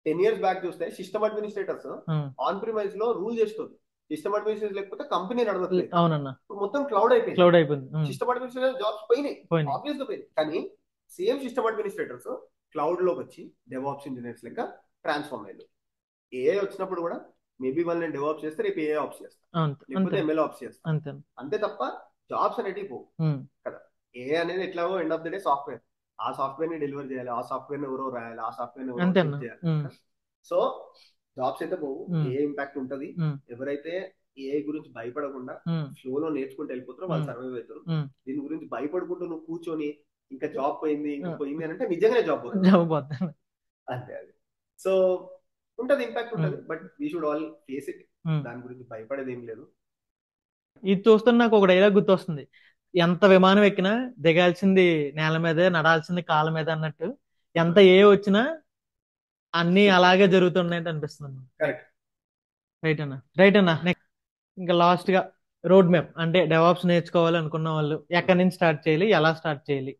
10 years బ్యాక్ చూస్తే సిస్టమ్ అడ్మినిస్ట్రేటర్స్ ఆన్ ప్రిమైజ్ లో రూల్ చేస్తుంది, సిస్టమ్ అడ్మినిస్ట్రేటర్ లేకపోతే కంపెనీ నడవట్లేదు. అవునన్న. ఇప్పుడు మొత్తం క్లౌడ్ అయిపోయింది. క్లౌడ్ అయిపోయింది. సిస్టమ్ అడ్మినిస్ట్రేటర్ జాబ్స్ పోయినాయి, పోయినాయి. ఆబ్వియస్ గా పోయినాయి. కానీ సేమ్ సిస్టమ్ అడ్మినిస్ట్రేటర్స్ క్లౌడ్ లోకి వచ్చి డెవాప్స్ ఇంజనీర్స్ లెక్క ట్రాన్స్ఫార్మ్ అయ్యారు. ఏఐ వచ్చినప్పుడు కూడా మేబీ వాళ్ళు నేను డెవాప్స్ చేస్తే రేపు ఏఐ ఆప్స్ చేస్తాను, అంతే. లేకపోతే అంతే. ఎంఎల్ ఆప్స్ చేస్తాను, అంతే. అంతే తప్ప జాబ్స్ అనేటివి పోవు ఉమ్, కదా. ఏఐ అనేది ఎట్లాగో end of the day software, ఆ సాఫ్ట్వేర్ ని డెలివర్ చేయాలి, ఆ సాఫ్ట్వేర్ ని ఎవరో రాయాలి, ఆ సాఫ్ట్వేర్ ని ఎవరో అంతే check అన్న. చేయాలి. ఉమ్, సో జాబ్స్ అయితే పోవు, ఉమ్, ఏ ఇంపాక్ట్ ఉంటది. ఉమ్, ఎవరైతే ఏఐ గురించి భయపడకుండా ఉమ్, ఫ్లోలో నేర్చుకుంటూ వెళ్ళిపోతారో వాళ్ళు ఉమ్, సర్వైవ్ అవుతారు. ఉమ్. దీని గురించి భయపడుకుంటూ నువ్వు కూర్చొని ఇంకా జాబ్ పోయింది ఇంకా ఆ. పోయింది అని అంటే నిజంగానే జాబ్ పోతుంది. జాబ్ పోతుంది. అంతే అది. సో ఉంటది, ఇంపాక్ట్ ఉంటది, um, but we should all face it. Um. దాని గురించి భయపడేది ఏం లేదు. ఇది చూస్తున్న నాకు ఒక డైలాగ్ గుర్తొస్తుంది. ఎంత విమానం ఎక్కినా దిగాల్సింది నేల మీదే, నడాల్సింది కాళ్ళ మీద అన్నట్టు. ఎంత ఏ వచ్చినా అన్ని అలాగే జరుగుతున్నాయి అనిపిస్తుంది. కరెక్ట్. రైట్ అన్న. రైట్ అన్న. నెక్స్ట్ ఇంకా లాస్ట్ గా రోడ్ మ్యాప్, అంటే డెవాప్స్ నేర్చుకోవాలి అనుకున్న వాళ్ళు ఎక్కడి నుంచి స్టార్ట్ చేయాలి, ఎలా స్టార్ట్ చేయాలి?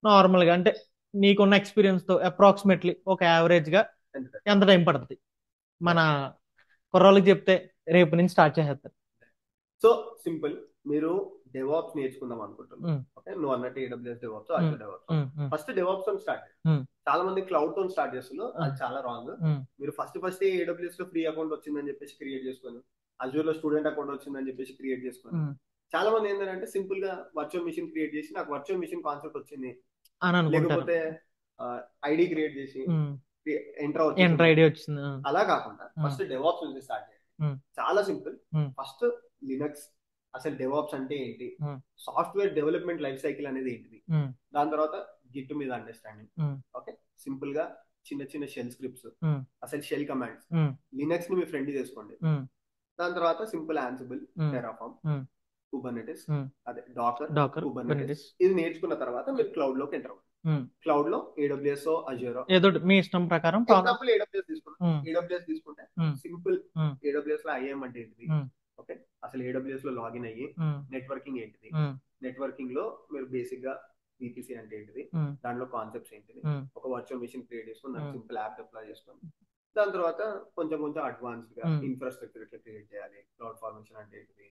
నార్మల్ గా అంటే నీకున్న ఎక్స్పీరియన్స్ తో అప్రాక్సిమేట్లీ ఒక యావరేజ్ గా ఎంత టైం పడుతుంది మన కుర్రోళ్ళకి చెప్తే రేపు నుంచి స్టార్ట్ చేసేస్తారు. సో సింపుల్, మీరు డెవాప్స్ నేర్చుకుందాం అనుకుంటున్నారు. ఉమ్, ఓకే, నువ్వు అన్నట్టు AWS డెవాప్స్, ఉమ్, అజూర్ డెవాప్స్. ఉమ్, ఉమ్, ఫస్ట్ డెవాప్స్ తో స్టార్ట్ చేయండి. ఉమ్, చాలా మంది క్లౌడ్ తో స్టార్ట్ చేస్తున్నారు, అది ఉమ్, చాలా రాంగ్. ఉమ్, మీరు ఫస్ట్ AWS లో ఫ్రీ అకౌంట్ వచ్చిందని చెప్పేసి క్రియేట్ చేసుకొని, అజూర్ లో స్టూడెంట్ అకౌంట్ వచ్చిందని చెప్పేసి క్రియేట్ చేసుకొని, ఉమ్ చాలా మంది ఏంటంటే సింపుల్ గా వర్చువల్ మిషన్ క్రియేట్ చేసి నాకు వర్చువల్ మిషన్ కాన్సెప్ట్ వచ్చింది, అని అనుకుంటారు. లేకపోతే ఐడి క్రియేట్ చేసి ఉమ్, ఎంటర్ వచ్చేసి ఎంటర్ ఐడి వచ్చింది. అలా కాకుండా ఉమ్, ఫస్ట్ డెవాప్స్ నుంచి స్టార్ట్ చేయండి. ఉమ్, చాలా సింపుల్. ఉమ్, ఫస్ట్ లినక్స్, అసలు డెవాప్స్ అంటే ఏంటి, ఉమ్, సాఫ్ట్వేర్ డెవలప్మెంట్ లైఫ్ సైకిల్ అనేది ఏంటిది, ఉమ్, దాని తర్వాత గిట్ మీద అండర్స్టాండింగ్. ఉమ్, ఓకే, సింపుల్ గా చిన్న చిన్న షెల్ స్క్రిప్ట్స్, ఉమ్, అసలు షెల్ కమాండ్స్, ఉమ్, లినక్స్ ని మీ ఫ్రెండ్ చేసుకోండి. ఉమ్, దాని తర్వాత సింపుల్ ఆన్సిబుల్, ఉమ్, టెరాఫామ్, ఉమ్, కుబర్నెటిస్, ఉమ్, అదే డాకర్, డాకర్, కుబర్నెటిస్. కుబర్నెటిస్. ఇది నేర్చుకున్న తర్వాత మీరు క్లౌడ్ లోకి ఎంటర్ అవ్వండి. ఉమ్, క్లౌడ్ లో AWS అజూరో, ఏదో ఒకటి మీ ఇష్టం ప్రకారం ఎగ్జాంపుల్ AWS తీసుకున్నాం. ఉమ్, AWS తీసుకుంటే ఉమ్, సింపుల్, ఉమ్, AWS లో IAM అంటే ఏంటిది, ఉమ్, ఓకే, అసలు AWS లో లాగిన్ అయ్యి ఉమ్, నెట్వర్కింగ్ ఏంటిది, ఉమ్, నెట్వర్కింగ్ లో మీరు బేసిక్ గా VPC అంటే ఏంటిది, ఉమ్, దాంట్లో కాన్సెప్ట్స్ ఏంటిది, ఉమ్, ఒక వర్చువల్ మిషన్ క్రియేట్ చేసుకుని దానికి ఉమ్, సింపుల్ యాప్ అప్లై చేసుకోండి. దాని తర్వాత కొంచెం కొంచెం అడ్వాన్స్డ్ గా ఉమ్, ఇన్ఫ్రాస్ట్రక్చర్ ఎట్లా క్రియేట్ చేయాలి, క్లౌడ్ ఫార్మేషన్ అంటే ఏంటిది,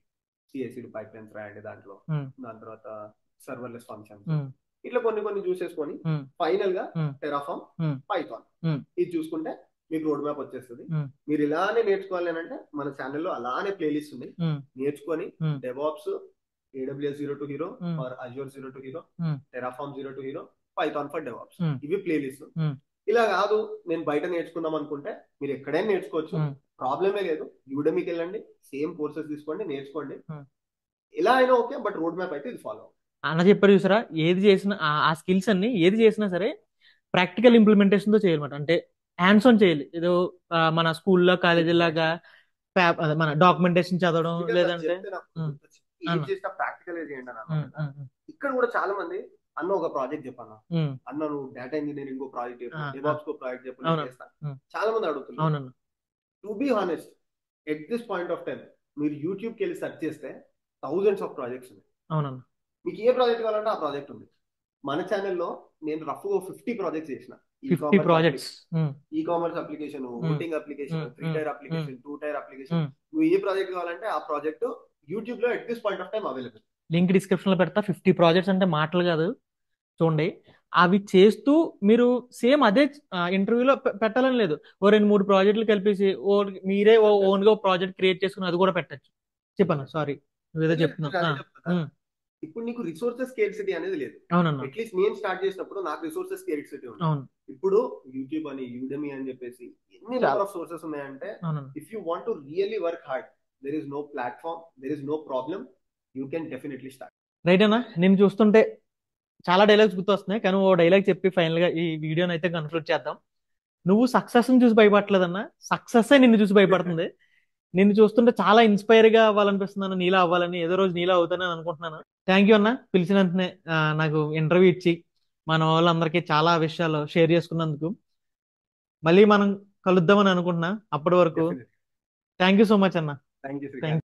CI/CD పైప్ లైన్స్ రాయండి దాంట్లో. ఉమ్, దాని తర్వాత సర్వర్లెస్ ఫంక్షన్స్, ఉమ్, ఇట్లా కొన్ని కొన్ని చూసేసుకొని ఉమ్, ఫైనల్ గా ఉమ్, టెరాఫామ్, ఉమ్, పైథాన్, ఉమ్, ఇది చూసుకుంటే మీకు రోడ్ మ్యాప్ వచ్చేస్తుంది. ఉమ్, మీరు ఇలానే నేర్చుకోవాలి అని అంటే మన ఛానల్లో అలానే ప్లేలిస్ట్ ఉంది, ఉమ్, నేర్చుకొని um, DevOps, AWS zero to hero um, or Azure zero to hero, um, Terraform zero to hero, Python for DevOps, um, ఇవి ప్లేలిస్ట్. ఉమ్, ఇలా కాదు నేను బయట నేర్చుకుందాం అనుకుంటే మీరు ఎక్కడైనా నేర్చుకోవచ్చు, ఉమ్, ప్రాబ్లమే లేదు. యూడెమికి వెళ్ళండి, సేమ్ కోర్సెస్ తీసుకోండి, నేర్చుకోండి. ఉమ్. ఎలా అయినా ఓకే, బట్ రోడ్ మ్యాప్ అయితే ఇది ఫాలో. అన్న చెప్పారు చూసారా, ఏది చేసినా ఆ స్కిల్స్ అన్ని ఏది చేసినా సరే ప్రాక్టికల్ ఇంప్లిమెంటేషన్ తో చేయాలన్నమాట. అంటే హ్యాండ్స్ ఆన్ చేయాలి. ఏదో మన స్కూల్లో కాలేజీలాగా ఎగ్జాక్ట్లీ. అదే మన డాక్యుమెంటేషన్ చదవడం నిజంగా అది లేదంటే. చెప్తే నాకు ఉమ్, గుర్తొచ్చింది, ఏం అన్న. చేసినా ప్రాక్టికల్ చేయండి అని అన్నావు ఉమ్, కదా. ఉమ్, ఉమ్, ఇక్కడ కూడా చాలా మంది అన్న ఒక ప్రాజెక్ట్ చెప్పన్నా, ఉమ్, అన్న నువ్వు డేటా ఇంజనీరింగ్ కో ప్రాజెక్ట్ ఆ, చెప్పు, ఆ, డెవాప్స్ కో ప్రాజెక్ట్ చెప్పు, నేను అవునన్న. చేస్తాను. ఉమ్, చాలా మంది అడుగుతున్నారు. అవునన్న. To be honest, at this point of time మీరు యూట్యూబ్కి వెళ్ళి సెర్చ్ చేస్తే థౌజండ్స్ ఆఫ్ ప్రాజెక్ట్స్ ఉన్నాయి. అవునన్న. మీకు ఏ ప్రాజెక్ట్ కావాలంటే ఆ ప్రాజెక్ట్ ఉంది. మన ఛానల్లో నేను రఫ్గా 50 ప్రాజెక్ట్స్ చేసిన. 50 projects. E commerce application, voting application, 3 tier application, 2 tier application, నువ్వు ఏ ప్రాజెక్ట్ కావాలంటే ఆ ప్రాజెక్ట్ యూట్యూబ్ లో at this point of time available. Link description లో పెడతా. 50 ప్రాజెక్ట్స్ అంటే మాటలు కాదు, చూడండి. అవి చేస్తూ మీరు సేమ్ అదే ఇంటర్వ్యూలో పెట్టాలని లేదు. ఓ 2-3 ప్రాజెక్టులు కలిపేసి మీరే ఓన్ గా ప్రాజెక్ట్ క్రియేట్ చేసుకుని అది కూడా పెట్టచ్చు. చెప్పన్నా, సారీ నువ్వేదో చెప్తున్నావు. అదే చెప్తున్నా, ఇప్పుడు నీకు రిసోర్సెస్ స్కేర్సిటీ అనేది లేదు. అవునన్నా. అట్లీస్ట్ నేను స్టార్ట్ చేసినప్పుడు నాకు రిసోర్సెస్ స్కేర్సిటీ ఉంది. అవును. ఇప్పుడు యూట్యూబ్ అని, యూడెమి అని చెప్పేసి ఎన్ని నెంబర్ ఆఫ్ సోర్సెస్ ఉన్నాయంటే, అవునన్నా. If you want to really work hard, there is no platform, there is no problem, you can definitely start. Right అన్నా. నేను చూస్తుంటే చాలా డైలాగ్స్ గుర్తొస్తున్నాయి, కానీ ఓ డైలాగ్ చెప్పి ఫైనల్ గా ఈ వీడియోని అయితే కన్క్లూడ్ చేద్దాం. నువ్వు సక్సెస్ ని చూసి భయపడలేదన్నా, సక్సెస్ నిన్ను చూసి భయపడుతుంది. నిన్ను చూస్తుంటే చాలా ఇన్స్పైర్ గా అవ్వాలనిపిస్తున్నాను, నీలా అవ్వాలని, ఏదో రోజు నీలా అవుతానని అనుకుంటున్నాను. థ్యాంక్ యూ అన్న, పిలిచిన వెంటనే నాకు ఇంటర్వ్యూ ఇచ్చి మన వాళ్ళందరికీ చాలా విషయాలు షేర్ చేసుకున్నందుకు. మళ్ళీ మనం కలుద్దామని అనుకుంటున్నా. అప్పటి వరకు definitely. Thank you so much అన్న. Thank you thank Srikanth.